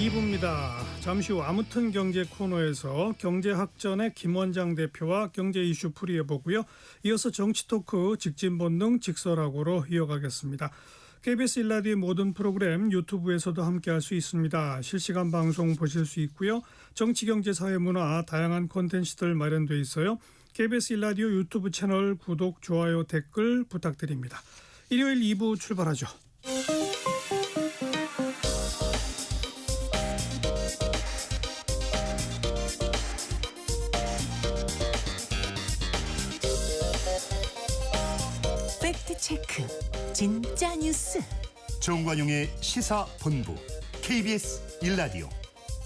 2부입니다. 잠시 후 아무튼 경제 코너에서 경제학전의 김원장 대표와 경제 이슈 풀이해보고요. 이어서 정치 토크 직진 본능 직설하고로 이어가겠습니다. KBS 1라디오의 모든 프로그램 유튜브에서도 함께할 수 있습니다. 실시간 방송 보실 수 있고요. 정치, 경제, 사회, 문화 다양한 콘텐츠들 마련되어 있어요. KBS 1라디오 유튜브 채널 구독, 좋아요, 댓글 부탁드립니다. 일요일 2부 출발하죠. 팩트체크 진짜 뉴스 정관용의 시사본부 KBS 1라디오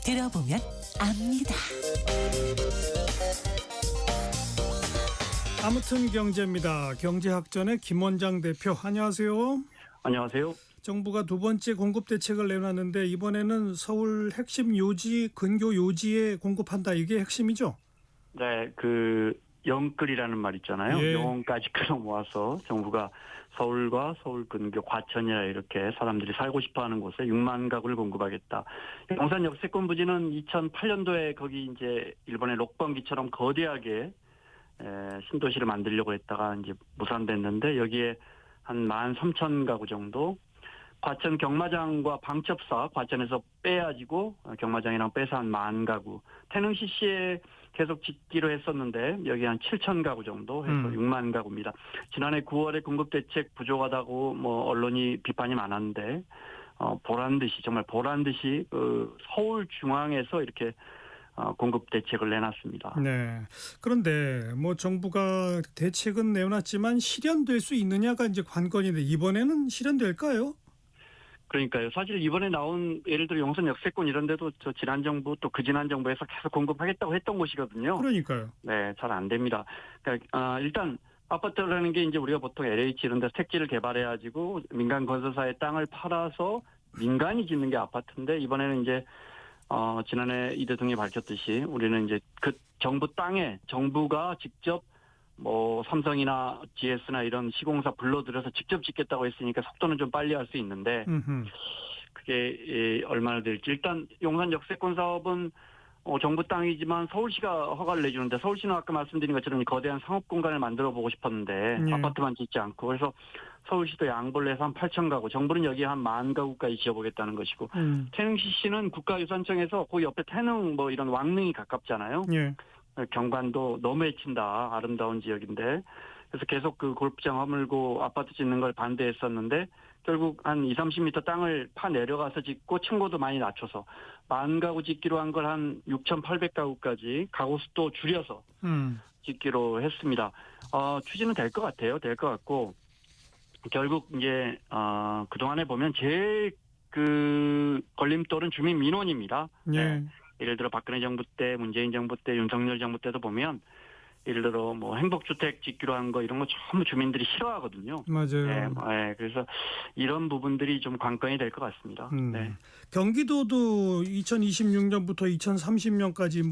들어보면 압니다. 아무튼 경제입니다. 경제학전의 김원장 대표 안녕하세요. 안녕하세요. 정부가 두 번째 공급 대책을 내놨는데 이번에는 서울 핵심 요지, 근교 요지에 공급한다. 이게 핵심이죠? 네, 영끌이라는 말 있잖아요. 예. 영혼까지 끌어모아서 정부가 서울과 서울 근교 과천이라 이렇게 사람들이 살고 싶어하는 곳에 6만 가구를 공급하겠다. 용산 역세권 부지는 2008년도에 거기 이제 일본의 록번기처럼 거대하게 신도시를 만들려고 했다가 이제 무산됐는데 여기에 한 13,000가구 정도. 과천 경마장과 방첩사 과천에서 빼가지고 경마장이랑 빼서 한 10,000가구. 태릉시시에 계속 짓기로 했었는데 여기 한 7,000가구 정도 해서 6만 가구입니다. 지난해 9월에 공급대책 부족하다고 언론이 비판이 많았는데 정말 보란 듯이 서울 중앙에서 이렇게 공급 대책을 내놨습니다. 네. 그런데 정부가 대책은 내놨지만 실현될 수 있느냐가 이제 관건인데 이번에는 실현될까요? 그러니까요. 사실 이번에 나온 예를 들어 용산 역세권 이런 데도 지난 정부 또 그지난 정부에서 계속 공급하겠다고 했던 곳이거든요. 그러니까요. 네, 잘 안 됩니다. 그러니까 일단 아파트라는 게 이제 우리가 보통 LH 이런 데서 택지를 개발해가지고 민간 건설사의 땅을 팔아서 민간이 짓는 게 아파트인데 이번에는 이제 지난해 이 대통령이 밝혔듯이 우리는 이제 그 정부 땅에 정부가 직접 삼성이나 GS나 이런 시공사 불러들여서 직접 짓겠다고 했으니까 속도는 좀 빨리 할 수 있는데 그게 얼마나 될지. 일단 용산 역세권 사업은 정부 땅이지만 서울시가 허가를 내주는데 서울시는 아까 말씀드린 것처럼 거대한 상업 공간을 만들어 보고 싶었는데 아파트만 짓지 않고 그래서 서울시도 양보를 해서 한 8,000가구 정부는 여기에 한 10,000가구까지 지어보겠다는 것이고 태릉시시는 국가유산청에서 그 옆에 태릉 이런 왕릉이 가깝잖아요. 예. 경관도 너무 해친다. 아름다운 지역인데. 그래서 계속 그 골프장 허물고 아파트 짓는 걸 반대했었는데 결국 한 20-30m 땅을 파 내려가서 짓고 층고도 많이 낮춰서 10,000가구 짓기로 한 걸 한 6,800가구까지 가구 수도 줄여서 짓기로 했습니다. 추진은 될 것 같아요. 될 것 같고 결국 이제 그동안에 보면 제일 걸림돌은 주민 민원입니다. 예. 네. 예를 들어 박근혜 정부 때, 문재인 정부 때, 윤석열 정부 때도 보면 예를 들어 행복주택 짓기로 한 거 이런 거 전부 주민들이 싫어하거든요. 맞아요. 네, 그래서 이런 부분들이 좀 관건이 될 것 같습니다. 네. 경기도도 2026년부터 2030년까지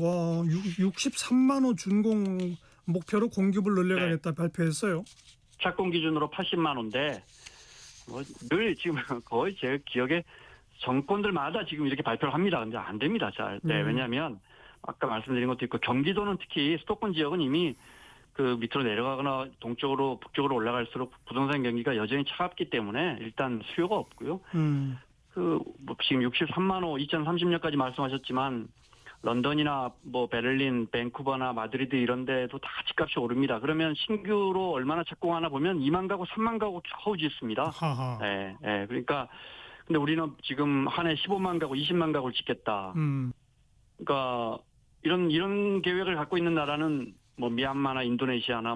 63만 호 준공 목표로 공급을 늘려가겠다 발표했어요. 착공 기준으로 80만 호인데 늘 지금 거의 제 기억에 정권들마다 지금 이렇게 발표를 합니다. 근데 안 됩니다. 잘. 네, 왜냐하면 아까 말씀드린 것도 있고 경기도는 특히 수도권 지역은 이미 그 밑으로 내려가거나 동쪽으로 북쪽으로 올라갈수록 부동산 경기가 여전히 차갑기 때문에 일단 수요가 없고요. 지금 63만 호 2030년까지 말씀하셨지만 런던이나 베를린, 밴쿠버나 마드리드 이런 데도 다 집값이 오릅니다. 그러면 신규로 얼마나 착공하나 보면 2만 가구, 3만 가구 겨우 짓습니다. 하하. 네, 네. 그러니까 근데 우리는 지금 한 해 15만 가구, 20만 가구를 짓겠다. 그러니까 이런 계획을 갖고 있는 나라는 미얀마나 인도네시아나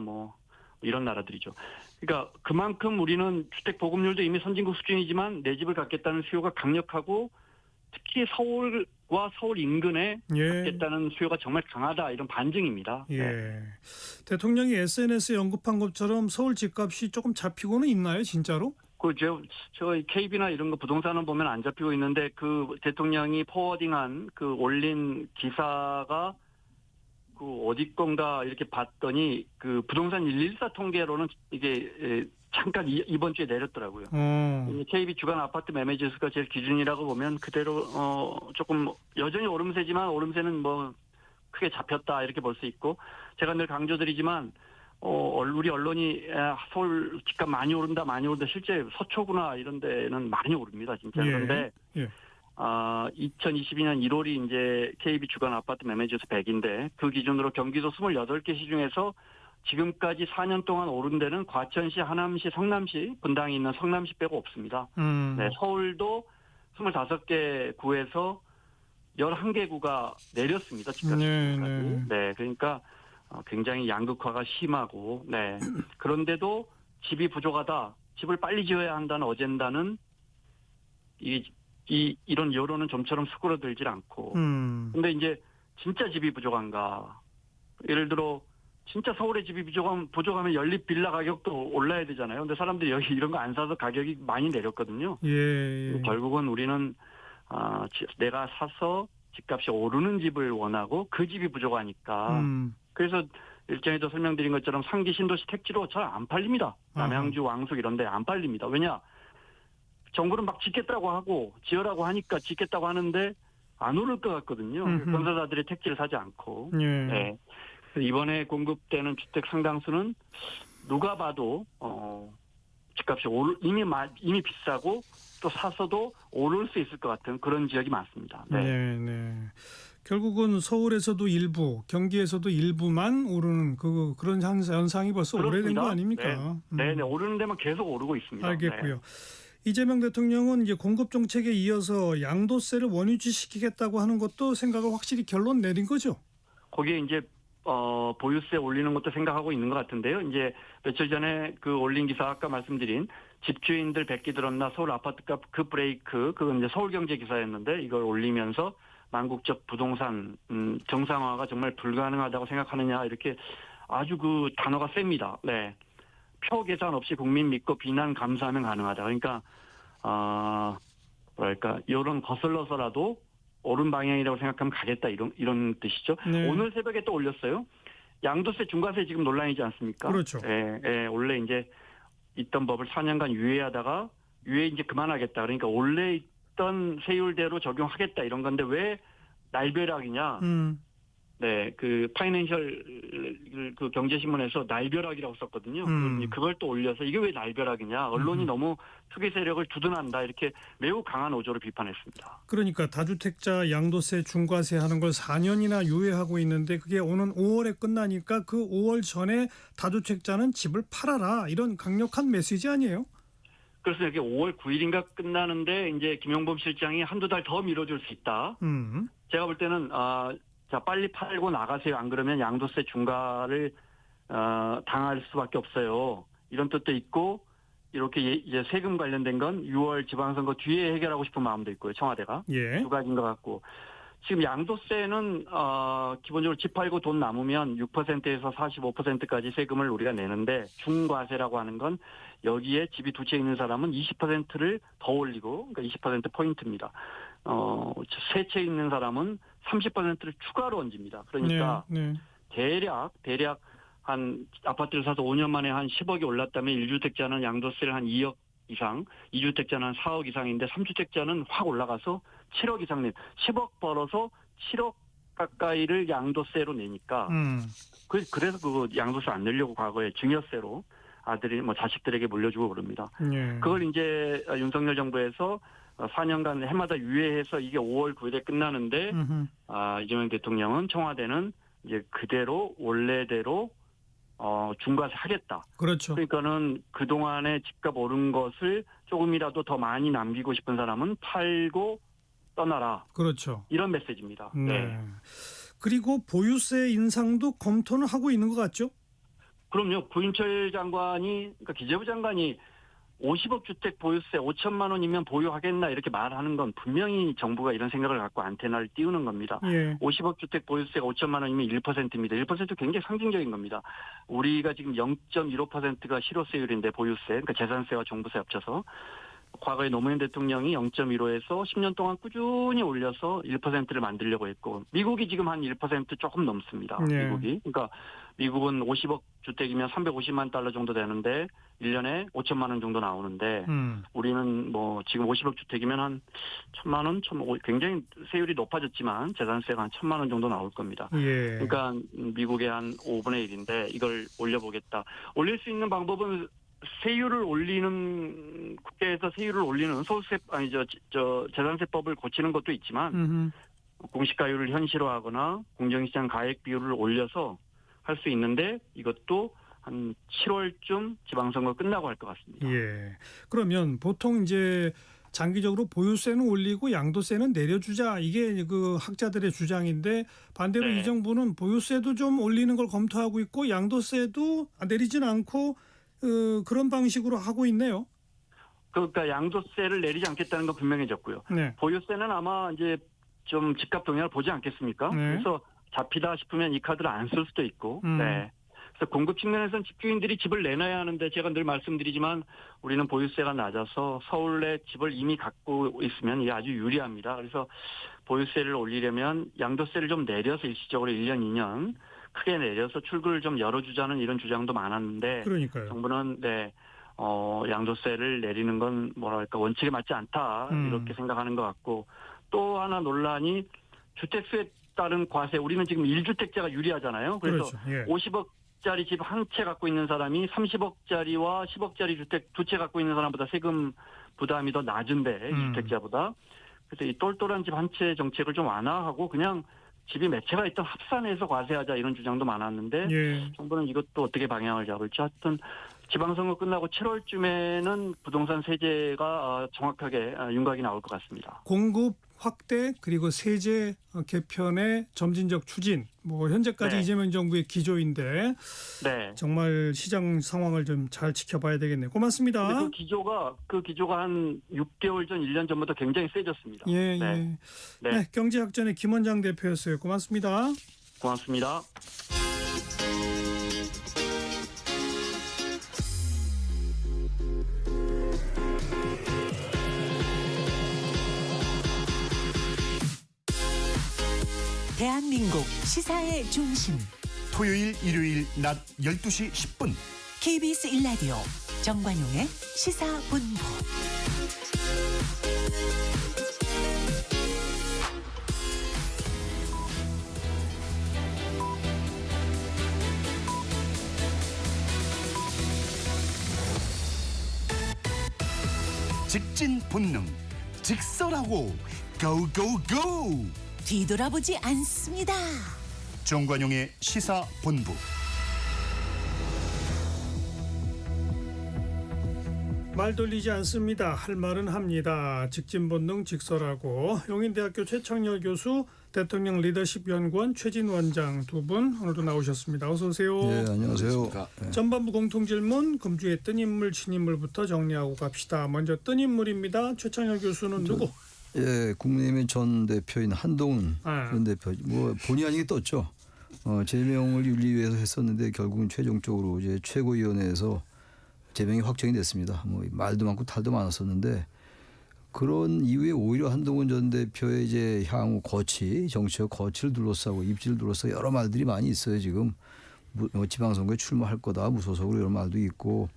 이런 나라들이죠. 그러니까 그만큼 우리는 주택 보급률도 이미 선진국 수준이지만 내 집을 갖겠다는 수요가 강력하고 특히 서울과 서울 인근에 갖겠다는 수요가 정말 강하다 이런 반증입니다. 예. 네. 대통령이 SNS에 언급한 것처럼 서울 집값이 조금 잡히고는 있나요, 진짜로? 저희 KB나 이런 거 부동산은 보면 안 잡히고 있는데 그 대통령이 포워딩한 올린 기사가 그 어디 건가 이렇게 봤더니 그 부동산 114 통계로는 이게 잠깐 이번 주에 내렸더라고요. KB 주간 아파트 매매 지수가 제일 기준이라고 보면 그대로 조금 여전히 오름세지만 오름세는 뭐 크게 잡혔다 이렇게 볼 수 있고, 제가 늘 강조드리지만 우리 언론이 서울 집값 많이 오른다 실제 서초구나 이런 데는 많이 오릅니다 진짜. 그런데 2022년 1월이 이제 KB 주간 아파트 매매 지수 100인데 그 기준으로 경기도 28개 시 중에서 지금까지 4년 동안 오른 데는 과천시, 하남시, 성남시, 분당에 있는 성남시 빼고 없습니다. 네, 서울도 25개 구에서 11개 구가 내렸습니다. 집값이. 네, 그러니까 굉장히 양극화가 심하고, 네. 그런데도 집이 부족하다, 집을 빨리 지어야 한다는 어젠다는 이런 여론은 좀처럼 수그러들질 않고. 근데 이제 진짜 집이 부족한가? 예를 들어 진짜 서울에 집이 부족하면 연립 빌라 가격도 올라야 되잖아요. 근데 사람들이 여기 이런 거 안 사서 가격이 많이 내렸거든요. 결국은 우리는 내가 사서 집값이 오르는 집을 원하고 그 집이 부족하니까. 그래서 일전에도 설명드린 것처럼 상기 신도시 택지로 잘 안 팔립니다. 남양주, 왕숙 이런 데 안 팔립니다. 왜냐? 정부는 막 짓겠다고 하고 지으라고 하니까 짓겠다고 하는데 안 오를 것 같거든요. 건설사들이 택지를 사지 않고. 네. 이번에 공급되는 주택 상당수는 누가 봐도 집값이 이미 비싸고 또 사서도 오를 수 있을 것 같은 그런 지역이 많습니다. 네. 결국은 서울에서도 일부, 경기에서도 일부만 오르는 그런 현상이 벌써 그렇습니다. 오래된 거 아닙니까? 네, 오르는 데만 계속 오르고 있습니다. 알겠고요. 네. 이재명 대통령은 이제 공급 정책에 이어서 양도세를 원위치시키겠다고 하는 것도 생각을 확실히 결론 내린 거죠. 거기에 이제 보유세 올리는 것도 생각하고 있는 것 같은데요. 이제 며칠 전에 그 올린 기사 아까 말씀드린 집주인들 백기 들었나 서울 아파트값 그 브레이크, 그건 이제 서울경제 기사였는데 이걸 올리면서 만국적 부동산 정상화가 정말 불가능하다고 생각하느냐 이렇게 아주 그 단어가 셉니다. 네. 표 계산 없이 국민 믿고 비난 감사하면 가능하다. 그러니까 이런 거슬러서라도 옳은 방향이라고 생각하면 가겠다 이런 뜻이죠. 네. 오늘 새벽에 또 올렸어요. 양도세 중과세 지금 논란이지 않습니까? 그렇죠. 원래 이제 있던 법을 4년간 유예하다가 유예 이제 그만하겠다. 그러니까 원래 있던 세율대로 적용하겠다 이런 건데 왜 날벼락이냐? 네, 그 파이낸셜 그 경제신문에서 날벼락이라고 썼거든요. 그걸 또 올려서 이게 왜 날벼락이냐? 언론이 너무 투기 세력을 두둔한다 이렇게 매우 강한 어조로 비판했습니다. 그러니까 다주택자 양도세 중과세 하는 걸 4년이나 유예하고 있는데 그게 오는 5월에 끝나니까 그 5월 전에 다주택자는 집을 팔아라 이런 강력한 메시지 아니에요? 그래서 이게 5월 9일인가 끝나는데 이제 김용범 실장이 한두 달 더 미뤄줄 수 있다. 제가 볼 때는 자, 빨리 팔고 나가세요. 안 그러면 양도세 중과를 당할 수밖에 없어요. 이런 뜻도 있고 이렇게 이제 세금 관련된 건 6월 지방선거 뒤에 해결하고 싶은 마음도 있고요. 청와대가. 두 가지인 것 같고. 지금 양도세는 기본적으로 집 팔고 돈 남으면 6%에서 45%까지 세금을 우리가 내는데 중과세라고 하는 건 여기에 집이 두 채 있는 사람은 20%를 더 올리고 그러니까 20% 포인트입니다. 세 채 있는 사람은 30%를 추가로 얹습니다. 그러니까 대략 한 아파트를 사서 5년 만에 한 10억이 올랐다면 1주택자는 양도세를 한 2억 이상, 2주택자는 한 4억 이상인데 3주택자는 확 올라가서 7억 이상 내 10억 벌어서 7억 가까이를 양도세로 내니까 그래서 그 양도세 안 내려고 과거에 증여세로 아들이 자식들에게 물려주고 그럽니다. 그걸 이제 윤석열 정부에서 4년간 해마다 유예해서 이게 5월 9일에 끝나는데 이재명 대통령은 청와대는 이제 그대로 원래대로 중과세 하겠다. 그렇죠. 그러니까는 그동안에 집값 오른 것을 조금이라도 더 많이 남기고 싶은 사람은 팔고 떠나라. 그렇죠. 이런 메시지입니다. 네. 그리고 보유세 인상도 검토는 하고 있는 것 같죠? 그럼요. 부인철 장관이 그러니까 기재부 장관이 50억 주택 보유세 5천만 원이면 보유하겠나 이렇게 말하는 건 분명히 정부가 이런 생각을 갖고 안테나를 띄우는 겁니다. 50억 주택 보유세가 5천만 원이면 1%입니다. 1% 굉장히 상징적인 겁니다. 우리가 지금 0.15%가 실효세율인데 보유세, 그러니까 재산세와 종부세 합쳐서 과거에 노무현 대통령이 0.15에서 10년 동안 꾸준히 올려서 1%를 만들려고 했고 미국이 지금 한 1% 조금 넘습니다. 네. 미국이. 그러니까 미국은 50억 주택이면 350만 달러 정도 되는데 1년에 5천만 원 정도 나오는데 우리는 뭐 지금 50억 주택이면 한 1,000만 원, 굉장히 세율이 높아졌지만 재산세가 한 1,000만 원 정도 나올 겁니다. 예. 그러니까 미국의 한 5분의 1인데 이걸 올려보겠다. 올릴 수 있는 방법은 세율을 올리는 국회에서 세율을 올리는 소득세 아니 저 재산세법을 고치는 것도 있지만 공시가율을 현실화하거나 공정시장 가액 비율을 올려서 할 수 있는데 이것도 한 7월쯤 지방선거 끝나고 할 것 같습니다. 예. 그러면 보통 이제 장기적으로 보유세는 올리고 양도세는 내려주자 이게 그 학자들의 주장인데 반대로 네. 이 정부는 보유세도 좀 올리는 걸 검토하고 있고 양도세도 내리진 않고 그런 방식으로 하고 있네요. 그러니까 양도세를 내리지 않겠다는 건 분명해졌고요. 네. 보유세는 아마 이제 좀 집값 동향을 보지 않겠습니까? 네. 그래서 잡히다 싶으면 이 카드를 안 쓸 수도 있고. 네. 그래서 공급 측면에서는 집주인들이 집을 내놔야 하는데 제가 늘 말씀드리지만 우리는 보유세가 낮아서 서울에 집을 이미 갖고 있으면 이게 아주 유리합니다. 그래서 보유세를 올리려면 양도세를 좀 내려서 일시적으로 1년, 2년 크게 내려서 출구를 좀 열어주자는 이런 주장도 많았는데 그러니까요. 정부는 양도세를 내리는 건 뭐랄까 원칙에 맞지 않다 이렇게 생각하는 것 같고 또 하나 논란이 주택수에 따른 과세 우리는 지금 1주택자가 유리하잖아요. 그래서 그렇죠. 예. 50억짜리 집 한 채 갖고 있는 사람이 30억짜리와 10억짜리 주택 두 채 갖고 있는 사람보다 세금 부담이 더 낮은데 2주택자보다. 그래서 이 똘똘한 집 한 채 정책을 좀 완화하고 그냥 집이 몇 채가 있던 합산해서 과세하자 이런 주장도 많았는데 예. 정부는 이것도 어떻게 방향을 잡을지 하여튼 지방선거 끝나고 7월쯤에는 부동산 세제가 정확하게 윤곽이 나올 것 같습니다. 공급 확대 그리고 세제 개편의 점진적 추진 뭐 현재까지 네. 이재명 정부의 기조인데 네. 정말 시장 상황을 좀 잘 지켜봐야 되겠네요. 고맙습니다. 근데 그 기조가 한 6개월 전, 1년 전부터 굉장히 세졌습니다. 예, 네. 예. 네. 네, 경제학전의 김원장 대표였어요. 고맙습니다. 고맙습니다. 대한민국 시사의 중심 토요일 일요일 낮 12시 10분 KBS 1라디오 정관용의 시사본부. 직진 본능 직설하고 고고고 뒤돌아보지 않습니다. 정관용의 시사본부. 말 돌리지 않습니다. 할 말은 합니다. 직진본능 직설하고 용인대학교 최창렬 교수, 대통령 리더십 연구원 최진 원장 두 분 오늘도 나오셨습니다. 어서 오세요. 네, 안녕하세요. 전반부 공통질문 금주의 뜬 인물 친인물부터 정리하고 갑시다. 먼저 뜬 인물입니다. 최창렬 교수는 누구? 예, 국민의힘의 전 대표인 한동훈 아. 전 대표 뭐 본의 아니게 떴죠. 제명을 윤리위에서 했었는데 결국은 최종적으로 이제 최고위원회에서 제명이 확정이 됐습니다. 뭐 말도 많고 탈도 많았었는데 그런 이후에 오히려 한동훈 전 대표의 이제 향후 정치적 거취를 둘러싸고 입지를 둘러싸고 여러 말들이 많이 있어요. 지금 지방선거에 출마할 거다 무소속으로 이런 말도 있고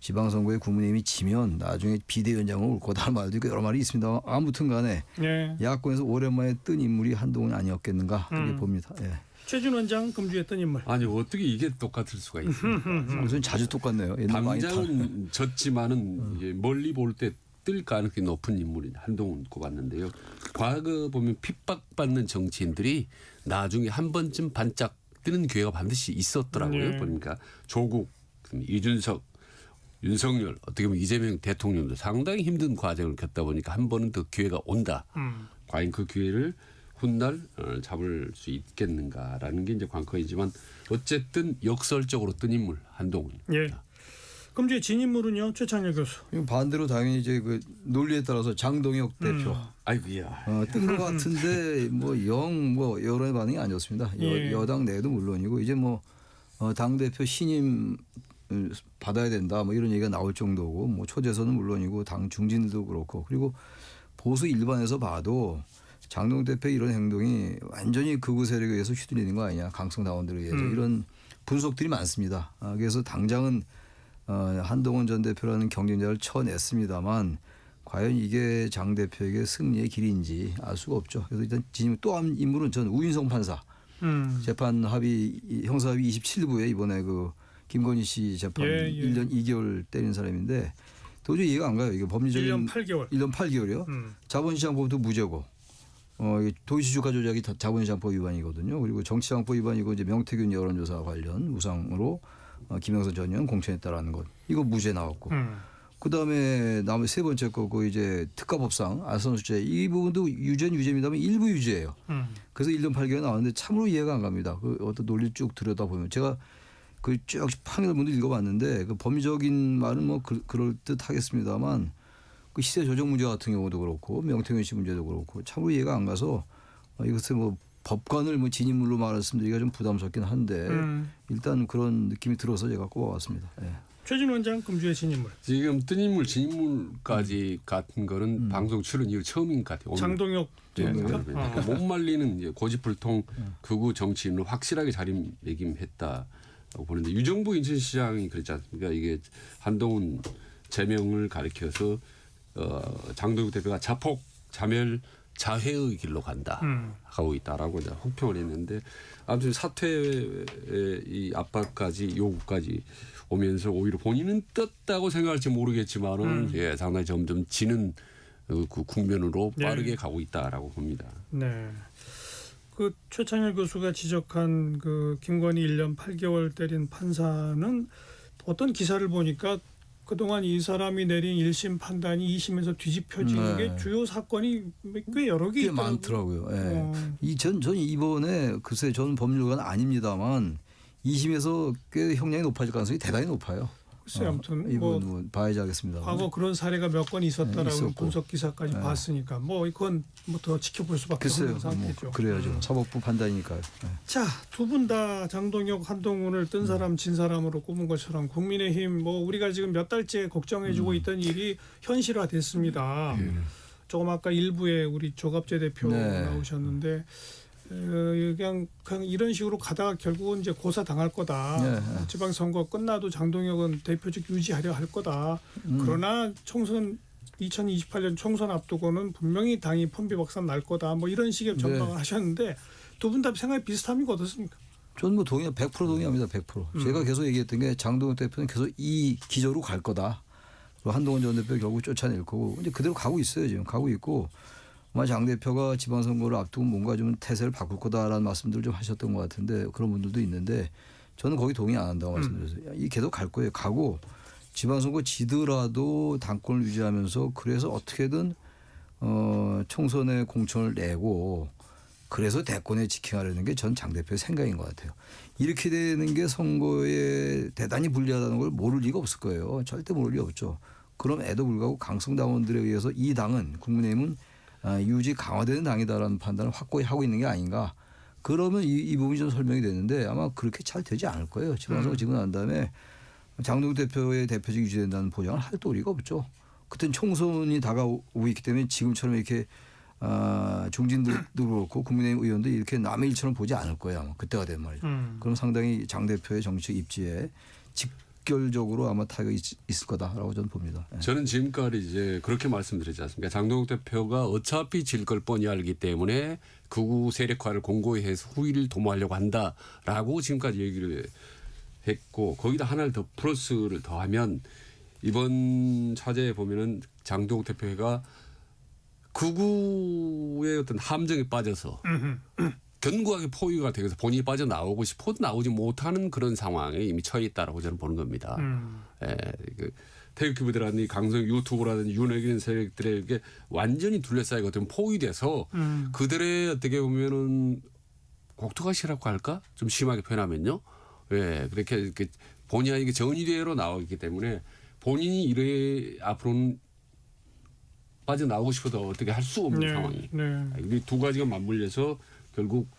지방선거에 국민의힘이 지면 나중에 비대위원장으로 올 거다라는 말도 있고 여러 말이 있습니다. 아무튼 간에 네. 야권에서 오랜만에 뜬 인물이 한동훈이 아니었겠는가 그렇게 봅니다. 예. 최진 원장 금주의 뜬 인물. 아니 어떻게 이게 똑같을 수가 있습니까? 우선 자주 똑같네요. 옛날 많이 당장은 졌지만은 이제 멀리 볼 때 뜰 가능성이 높은 인물이 한동훈 꼽았는데요. 과거 보면 핍박받는 정치인들이 나중에 한 번쯤 반짝 뜨는 기회가 반드시 있었더라고요. 네. 보니까 조국, 이준석, 윤석열, 어떻게 보면 이재명 대통령도 상당히 힘든 과정을 겪다 보니까 한 번은 더 기회가 온다. 과연 그 기회를 훗날 잡을 수 있겠는가라는 게 이제 관건이지만 어쨌든 역설적으로 뜬 인물 한동훈. 예. 금주의 진인물은요 최창렬 교수. 반대로 당연히 이제 그 논리에 따라서 장동혁 대표 아이고야. 뜬 것 같은데 여론의 반응이 아니었습니다. 예. 여당 내도 물론이고 이제 당 대표 신임 받아야 된다 뭐 이런 얘기가 나올 정도고 뭐 초재선은 물론이고 당 중진들도 그렇고 그리고 보수 일반에서 봐도 장동혁 대표의 이런 행동이 완전히 극우 세력에 의해서 휘둘리는 거 아니냐 강성 당원들에 의해서 이런 분석들이 많습니다. 그래서 당장은 한동훈 전 대표라는 경쟁자를 쳐냈습니다만 과연 이게 장 대표에게 승리의 길인지 알 수가 없죠. 그래서 일단 진임 또 한 인물은 전 우인성 판사. 재판 합의 형사 합의 27부에 이번에 그 김건희 씨 재판 1년 2개월 때린 사람인데 도저히 이해가 안 가요. 이게 법리적인 1년 8개월. 1년 8개월이요. 자본시장법도 무죄고 도시주가 조작이 자본시장법 위반이거든요. 그리고 정치자금법 위반이고 이제 명태균 여론조사 관련 우상으로 김영선 전 의원 공천했다라는 것 이거 무죄 나왔고 그다음에 남은 세 번째 거고 이제 특가법상 알선수재 이 부분도 유죄는 유죄입니다만 일부 유죄예요. 그래서 1년 8개월 나왔는데 참으로 이해가 안 갑니다. 그 어떤 논리 쭉 들여다보면 제가 그 쭉 판결문도 읽어봤는데 그 법리적인 말은 뭐 그럴 듯하겠습니다만 그 시세 조정 문제 같은 경우도 그렇고 명태균 씨 문제도 그렇고 참으로 이해가 안 가서 이것을 뭐 법관을 뭐 진인물로 말씀드리기가 좀 부담스럽긴 한데 일단 그런 느낌이 들어서 제가 꼽아왔습니다. 네. 최진 원장 금주의 진인물. 지금 뜬 인물 진인물까지 같은 거는 방송 출연 이후 처음인 것 같아요. 오늘. 장동혁 네, 그러니까 못 말리는 이제 고집불통 극우 정치인을 확실하게 자리매김했다고 보는데 유정부 인천시장이 그랬지 않습니까? 이게 한동훈 제명을 가리켜서 장동혁 대표가 자폭 자멸 자해의 길로 간다 하고 있다라고 이제 혹평을 했는데 아무튼 사퇴의 이 압박까지 요구까지 오면서 오히려 본인은 떴다고 생각할지 모르겠지만은 예, 상당히 점점 지는 그 국면으로 빠르게 가고 있다라고 봅니다. 네. 그 최창일 교수가 지적한 그 김건희 1년 8개월 때린 판사는 어떤 기사를 보니까 그동안 이 사람이 내린 1심 판단이 2심에서 뒤집혀진 게 주요 사건이 꽤 여러 개 꽤 있더라고요. 많더라고요. 예. 전 이번에 글쎄 저는 법률가는 아닙니다만 2심에서 꽤 형량이 높아질 가능성이 대단히 높아요. 글쎄 아무튼 이건 뭐 봐야지 하겠습니다. 과거 그런 사례가 몇 건 있었다라는 있었고. 분석 기사까지 봤으니까 뭐 이건 뭐 더 지켜볼 수밖에 글쎄요. 없는 상태죠. 그래야죠. 사법부 판단이니까요. 자, 두 분 다 장동혁, 한동훈을 뜬 사람 진 사람으로 꼽은 것처럼 국민의힘 뭐 우리가 지금 몇 달째 걱정해주고 있던 일이 현실화됐습니다. 조금 아까 일부에 우리 조갑재 대표 나오셨는데 그냥 이런 식으로 가다가 결국은 이제 고사 당할 거다. 지방선거 끝나도 장동혁은 대표직 유지하려 할 거다. 그러나 총선 2028년 총선 앞두고는 분명히 당이 폰비박산 날 거다. 뭐 이런 식의 전망을 하셨는데 두 분 다 생각이 비슷합니까? 어떻습니까? 저는 뭐 100% 동의합니다. 100%. 제가 계속 얘기했던 게 장동혁 대표는 계속 이 기조로 갈 거다. 그리고 한동훈 전 대표 결국 쫓아낼 거고 이제 그대로 가고 있어요. 지금 가고 있고 아마 장 대표가 지방선거를 앞두고 뭔가 좀 태세를 바꿀 거다라는 말씀들을 좀 하셨던 것 같은데 그런 분들도 있는데 저는 거기 동의 안 한다고 말씀드렸어요. 이 계속 갈 거예요. 가고 지방선거 지더라도 당권을 유지하면서 그래서 어떻게든 총선에 공천을 내고 그래서 대권에 직행하려는 게 전 장 대표의 생각인 것 같아요. 이렇게 되는 게 선거에 대단히 불리하다는 걸 모를 리가 없을 거예요. 절대 모를 리 없죠. 그럼에도 불구하고 강성 당원들에 의해서 이 당은 국민의힘은 유지 강화되는 당이다라는 판단을 확고히 하고 있는 게 아닌가. 그러면 이 부분이 좀 설명이 되는데 아마 그렇게 잘 되지 않을 거예요. 지방선거 지고 난 다음에 장동혁 대표의 대표직 유지된다는 보장을 할 도리가 없죠. 그때는 총선이 다가오고 있기 때문에 지금처럼 이렇게 중진들도 그렇고 국민의힘 의원도 이렇게 남의 일처럼 보지 않을 거예요. 아마 그때가 된 말이죠. 그럼 상당히 장 대표의 정치적 입지에 직결적으로 아마 타격이 있을 거다라고 저는 봅니다. 저는 지금까지 이제 그렇게 말씀드리지 않습니까? 장동혁 대표가 어차피 질 걸 뻔히 알기 때문에 극우 세력화를 공고히 해서 후위를 도모하려고 한다라고 지금까지 얘기를 했고 거기다 하나를 더 플러스를 더하면 이번 차제에 보면은 장동혁 대표가 극우의 어떤 함정에 빠져서 견고하게 포위가 되어서 본인이 빠져나오고 싶어도 나오지 못하는 그런 상황에 이미 처해 있다라고 저는 보는 겁니다. 예, 그 태극기부대라든지 강성 유튜브라든지 윤핵인 세력들에게 완전히 둘러싸이고 어떤 포위돼서 그들의 어떻게 보면은 곡토가시라고 할까? 좀 심하게 표현하면요. 예, 그렇게 본의 아니게 전위대로 나오기 때문에 본인이 이래 앞으로는 빠져나오고 싶어도 어떻게 할 수 없는 상황이. 이 두 가지가 맞물려서 결국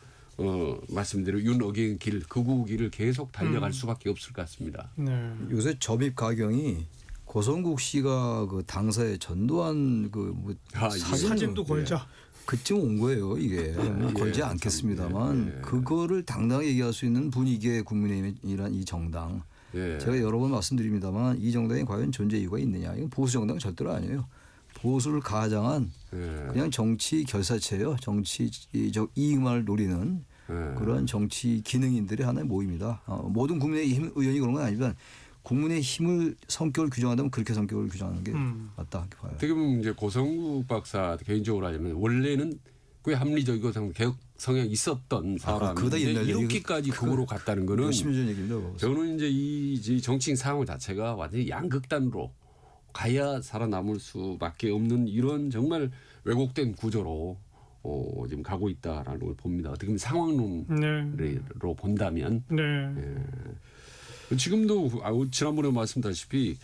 말씀대로 윤어게인 길, 극우 길을 계속 달려갈 수밖에 없을 것 같습니다. 네. 요새 점입 가경이 고성국 씨가 그 당사에 전두환 그뭐 예. 사진도 걸자. 그쯤 온 거예요 이게 뭐 걸지 않겠습니다만 그거를 당당하게 얘기할 수 있는 분위기의 국민의힘이란 이 정당 예. 제가 여러 번 말씀드립니다만 이 정당이 과연 존재 이유가 있느냐 이건 보수 정당 절대로 아니에요. 보수를 가장한 예. 그냥 정치 결사체예요. 정치적 이익만을 노리는 그런 정치 기능인들의 하나의 모임이다. 모든 국민의힘 의원이 그런 건 아니지만 국민의힘을 성격을 규정한다면 그렇게 성격을 규정하는 게 맞다 이렇게 봐요. 어떻게 보면 이제 고성국 박사 개인적으로 하자면 원래는 꽤 합리적이고 상당히 개혁 성향이 있었던 그거다 사람인데 옛날 얘기. 이렇게까지 극으로 갔다는 거는 몇십 년 전 얘기입니다. 그거. 저는 이제 이 정치인 상황 자체가 완전히 양극단으로 가야 살아남을 수밖에 없는 이런 정말 왜곡된 구조로 지금 가고 있다라는 걸 봅니다. 어떻게 보면 상황론으로 네. 본다면 네. 지금도 지난번에 말씀드렸다시피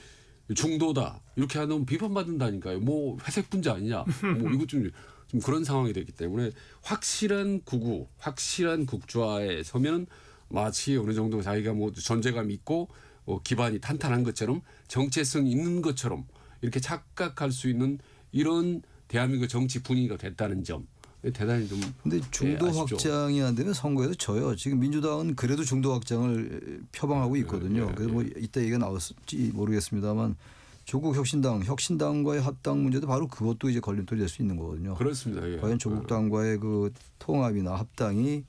중도다 이렇게 하면 비판받는다니까요. 뭐 회색 분자 아니냐. 뭐 이것 좀 그런 상황이 됐기 때문에 확실한 극우, 확실한 극좌에 서면 마치 어느 정도 자기가 뭐 존재감 있고 기반이 탄탄한 것처럼 정체성 있는 것처럼 이렇게 착각할 수 있는 이런 대한민국 정치 분위기가 됐다는 점 대단히 좀. 근데 중도 아쉽죠. 확장이 안 되면 선거에도 져요. 지금 민주당은 그래도 중도 확장을 표방하고 있거든요. 그래서 뭐 이따 얘기가 나올지 모르겠습니다만 조국 혁신당과의 합당 문제도 바로 그것도 이제 걸림돌이 될 수 있는 거거든요. 그렇습니다. 예. 과연 조국당과의 그 통합이나 합당이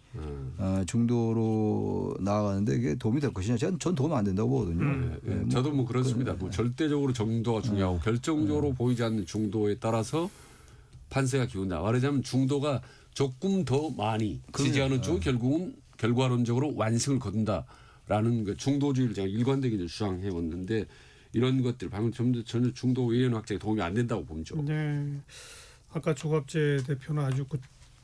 중도로 나아가는데 이게 도움이 될 것이냐? 전 도움 안 된다고 보거든요. 예, 예. 저도 뭐 그렇습니다. 뭐 절대적으로 정도가 중요하고 결정적으로 보이지 않는 중도에 따라서 판세가 기운다. 말하자면 중도가 조금 더 많이 지지하는 쪽은 결국은 결과론적으로 완승을 거둔다라는 그 중도주의를 제가 일관되게 주장해 왔는데 이런 것들 방금 전혀 중도 의원 확장에 도움이 안 된다고 보죠. 네. 아까 조갑재 대표는 아주 그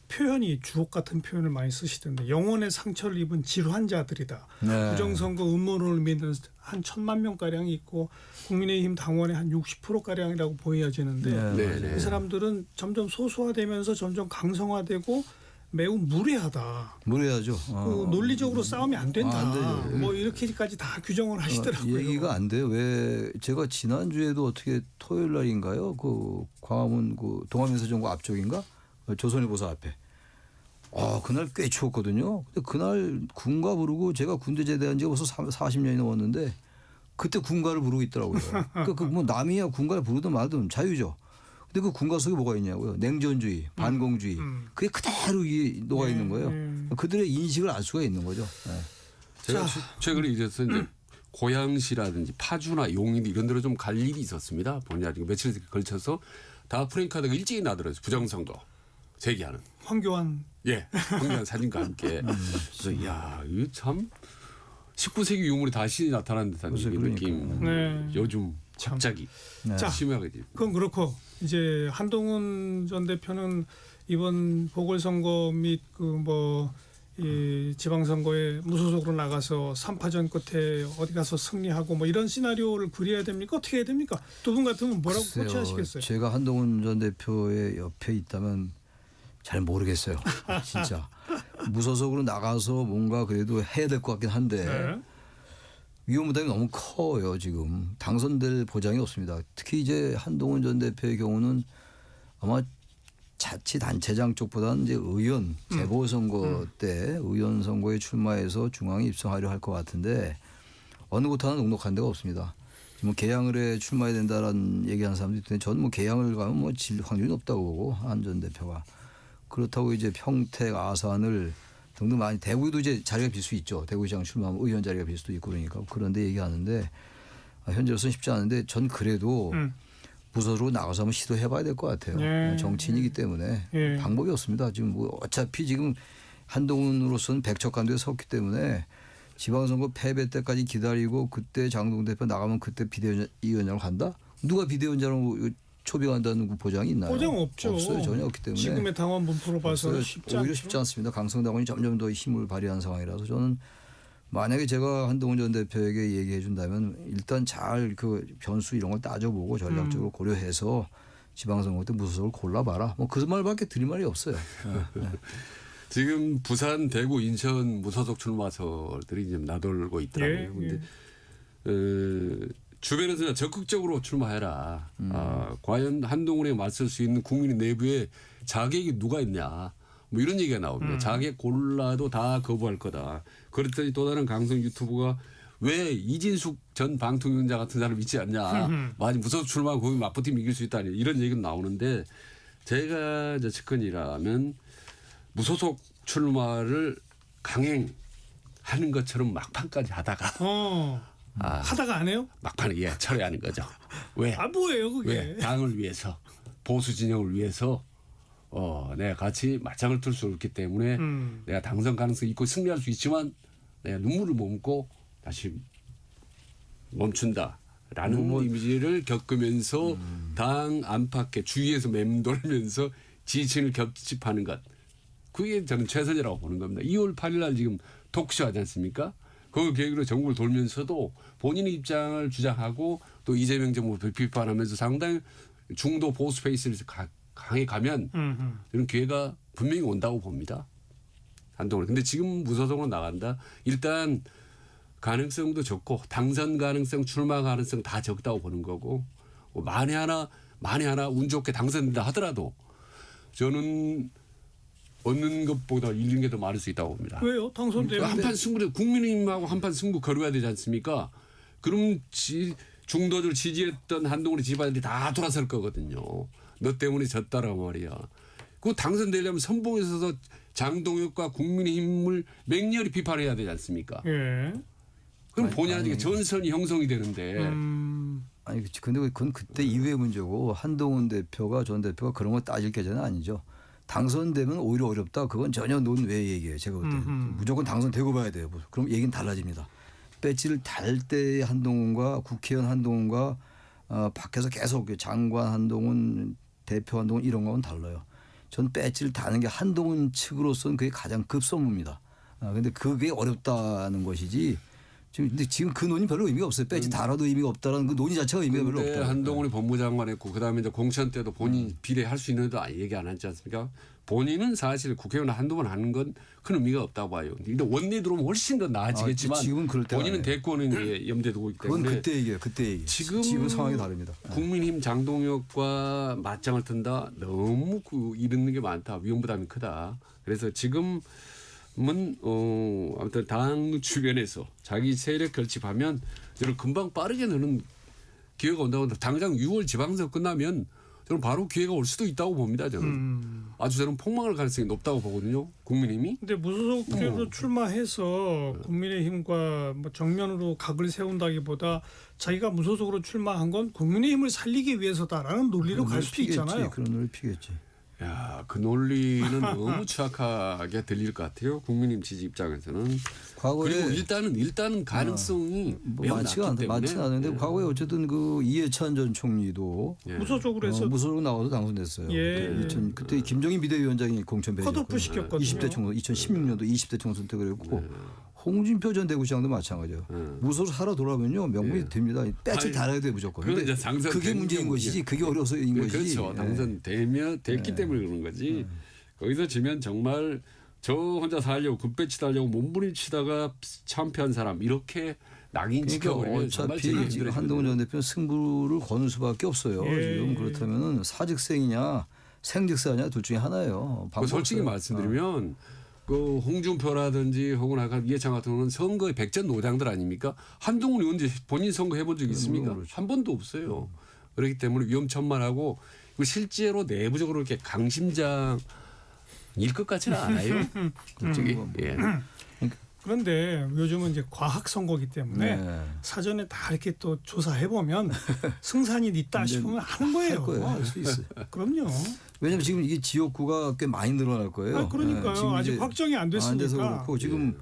표현이 주옥 같은 표현을 많이 쓰시던데 영혼의 상처를 입은 질환자들이다. 네. 부정선거 음모론을 믿는 한 1,000만 명 가량이 있고 국민의힘 당원의 한 60% 가량이라고 보여지는데 네, 네. 이 사람들은 점점 소수화되면서 점점 강성화되고 매우 무례하다. 무례하죠. 그 논리적으로 싸움이 안 된다. 안 되죠. 뭐 이렇게까지 다 규정을 하시더라고요. 얘기가 안 돼요. 왜 제가 지난주에도 어떻게 토요일 날인가요? 그 광화문 그 동아민서정부 앞쪽인가? 조선일보사 앞에. 그날 꽤 추웠거든요. 근데 그날 군가 부르고 제가 군대 제대한 지가 벌써 40년이 넘었는데 그때 군가를 부르고 있더라고요. 그러니까 뭐 남이야 군가를 부르든 말든 자유죠. 근데 그 군가 속에 뭐가 있냐고요. 냉전주의, 반공주의. 그게 그대로 녹아 있는 거예요. 그들의 인식을 알 수가 있는 거죠. 네. 제가 최근에 이제 고양시라든지 파주나 용인 이런 데로 좀 갈 일이 있었습니다. 보냐 지금 며칠 걸쳐서 다 프랭카드가 일찍이 나더라고요. 부정선거 제기하는. 황교안. 예, 황교안 사진과 함께. 그래서 야, 이거 참 19세기 유물이 다시 나타난 듯한 이 느낌. 네. 요즘 갑자기 자, 심하게. 그건 그렇고 이제 한동훈 전 대표는 이번 보궐선거 및 이 지방선거에 무소속으로 나가서 3파전 끝에 어디 가서 승리하고 뭐 이런 시나리오를 그려야 됩니까? 어떻게 해야 됩니까? 두 분 같으면 뭐라고 글쎄요. 코치하시겠어요? 제가 한동훈 전 대표의 옆에 있다면 잘 모르겠어요. 진짜. 무소속으로 나가서 뭔가 그래도 해야 될 것 같긴 한데 네. 위험 부담이 너무 커요. 지금 당선될 보장이 없습니다. 특히 이제 한동훈 전 대표의 경우는 아마 자치단체장 쪽보다는 이제 의원 재보선거 때 의원 선거에 출마해서 중앙에 입성하려 할 것 같은데 어느 곳 하나 넉넉한 데가 없습니다. 뭐 개항을 해 출마해야 된다라는 얘기하는 사람도 있는데 저는 뭐 개항을 가면 뭐 질 확률이 높다고 보고 한 전 대표가 그렇다고 이제 평택, 아산을 등등 많이 대구도 이제 자리가 빌 수 있죠. 대구시장 출마하면 의원 자리가 빌 수도 있고 그러니까 그런데 얘기하는데 현재로서는 쉽지 않은데 전 그래도 무소속으로 나가서 한번 시도해봐야 될 것 같아요. 예. 정치인이기 때문에 예. 방법이 없습니다. 지금 뭐 어차피 지금 한동훈으로서는 백척간도에 섰기 때문에 지방선거 패배 때까지 기다리고 그때 장동 대표 나가면 그때 비대위원장으로 간다? 누가 비대위원장으로 초빙한다는 보장이 있나요? 보장 없죠. 없어요. 전혀 없기 때문에. 지금의 당원 분포로 봐서는 쉽지 오히려 않죠. 쉽지 않습니다. 강성당원이 점점 더 힘을 발휘하는 상황이라서 저는 만약에 제가 한동훈 전 대표에게 얘기해 준다면 일단 잘 그 변수 이런 걸 따져보고 전략적으로 고려해서 지방선거 때 무소속을 골라봐라. 뭐 그 말밖에 드릴 말이 없어요. 네. 지금 부산, 대구, 인천 무소속 출마설들이 좀 나돌고 있더라고요. 예, 근데 주변에서 적극적으로 출마해라. 과연 한동훈에 맞설 수 있는 국민 내부에 자객이 누가 있냐. 뭐 이런 얘기가 나옵니다. 자객 골라도 다 거부할 거다. 그랬더니 또 다른 강성 유튜버가 왜 이진숙 전 방통위원장 같은 사람 있지 않냐. 많이 무소속 출마하고 거기 맞붙으면 이길 수 있다. 이런 얘기가 나오는데 제가 저 측근이라면 무소속 출마를 강행하는 것처럼 막판까지 하다가 하다가 안 해요? 막판에 철회하는 거죠. 왜? 뭐예요 그게? 왜? 당을 위해서 보수 진영을 위해서 내가 같이 맞짱을 틀 수 없기 때문에 내가 당선 가능성이 있고 승리할 수 있지만 내가 눈물을 머금고 다시 멈춘다라는 이미지를 겪으면서 당 안팎의 주위에서 맴돌면서 지친을 겹집하는 것. 그게 저는 최선이라고 보는 겁니다. 2월 8일 날 지금 토크쇼 하지 않습니까? 그 계획으로 전국을 돌면서도 본인의 입장을 주장하고 또 이재명 정부를 비판하면서 상당히 중도 보수 페이스를 강해 가면 이런 기회가 분명히 온다고 봅니다. 한동훈. 근데 지금 무소속으로 나간다. 일단 가능성도 적고 당선 가능성, 출마 가능성 다 적다고 보는 거고 만에 하나 운 좋게 당선된다 하더라도 저는 얻는 것보다 잃는 게 더 많을 수 있다고 봅니다. 왜요? 당선되면 한판 승부를 국민의힘하고 한판 승부 거려야 되지 않습니까? 그럼 중도를 지지했던 한동훈의 지지자들이 다 돌아설 거거든요. 너 때문에 졌다라고 말이야. 그 당선되려면 선봉에 서서 장동혁과 국민의힘을 맹렬히 비판해야 되지 않습니까? 예. 그럼 본의 아니게 전선이 형성이 되는데. 아니 근데 그건 그때 이후의 문제고 한동훈 대표가 전 대표가 그런 거 따질 계좌는 아니죠. 당선되면 오히려 어렵다. 그건 전혀 논외의 얘기예요. 제가 볼 때. 무조건 당선되고 봐야 돼요. 그럼 얘기는 달라집니다. 배지를 달 때의 한동훈과 국회의원 한동훈과 밖에서 계속 장관 한동훈, 대표 한동훈 이런 거는 달라요. 전 배지를 다는 게 한동훈 측으로서는 그게 가장 급선무입니다. 근데 그게 어렵다는 것이지. 근데 지금 그 논의 별로 의미가 없어요. 배지 달아도 의미가 없다라는 그 논의 자체가 의미가 별로 없다. 한동훈이 법무장관 했고 그다음에 이제 공천 때도 본인 비례할 수 있는 것도 얘기 안 했지 않습니까? 본인은 사실 국회의원 한두 번 하는 건 큰 의미가 없다고 봐요. 근데 원내 들어오면 훨씬 더 나아지겠지만 지금은 그럴 때가 본인은 아니에요. 대권을 염두에 두고 있기 그건 때문에 그때 얘기예요. 그때 얘기. 지금 상황이 다릅니다. 국민힘 장동혁과 맞짱을 튼다. 너무 잃는 게 많다. 위험 부담이 크다. 그래서 지금은 아무튼 당 주변에서 자기 세력 결집하면 저는 금방 빠르게 느는 기회가 온다고 당장 6월 지방선거 끝나면 저는 바로 기회가 올 수도 있다고 봅니다. 저는 아주 저는 폭망할 가능성이 높다고 보거든요. 국민힘이. 근데 무소속으로 출마해서 국민의힘과 뭐 정면으로 각을 세운다기보다 자기가 무소속으로 출마한 건 국민의힘을 살리기 위해서다라는 논리로 갈 수도 있잖아요. 그런 논리 피겠지. 야, 그 논리는 너무 추악하게 들릴 것 같아요. 국민의힘 지지 입장에서는. 과거에 그리고 일단은 가능성이 매우 낮기 때문에. 많지는 않은데 과거에 어쨌든 그 이해찬 전 총리도 무소속으로 해서 무소속으로 나와서 당선됐어요. 예. 그때 김정인 비대위원장이 공천 배제했고 컷오프 시켰거든요. 20대 총선 2016년도 20대 총선 때 그랬고 홍준표 전 대구시장도 마찬가지예요. 무소속 살아 돌아오면요 명분이 됩니다. 배지 달아야 돼 무조건. 그건 근데 이제 당선 그게 문제인 경우에. 것이지 그게 어려서인 것이지. 그렇죠. 됐기 때문에 그러는 거지. 거기서 지면 정말 저 혼자 살려고 급배치 달려고 몸부림치다가 참패한 사람 이렇게 낙인 찍혀버리면 정말 어차피 제일 힘들어요. 한동훈 전 대표는 승부를 거는 수밖에 없어요. 예. 지금 그렇다면은 사직생이냐 생직사냐 둘 중에 하나예요. 그 솔직히 말씀드리면 그 홍준표라든지 혹은 아까 이해찬 같은 경우는 선거의 백전노장들 아닙니까? 한동훈이 언제 본인 선거 해본 적이 있습니까? 그렇죠. 한 번도 없어요. 그렇기 때문에 위험천만하고 실제로 내부적으로 이렇게 강심장일 것 같지는 않아요. 솔직히. 예. 그런데 요즘은 이제 과학 선거기 때문에 네. 사전에 다 이렇게 또 조사해 보면 승산이 있다 싶으면 하는 거예요. 할 거예요. 할 수 있어요. 그럼요. 왜냐하면 지금 이게 지역구가 꽤 많이 늘어날 거예요. 그러니까요. 지금 아직 이제 확정이 안 됐으니까. 안 돼서 그렇고 지금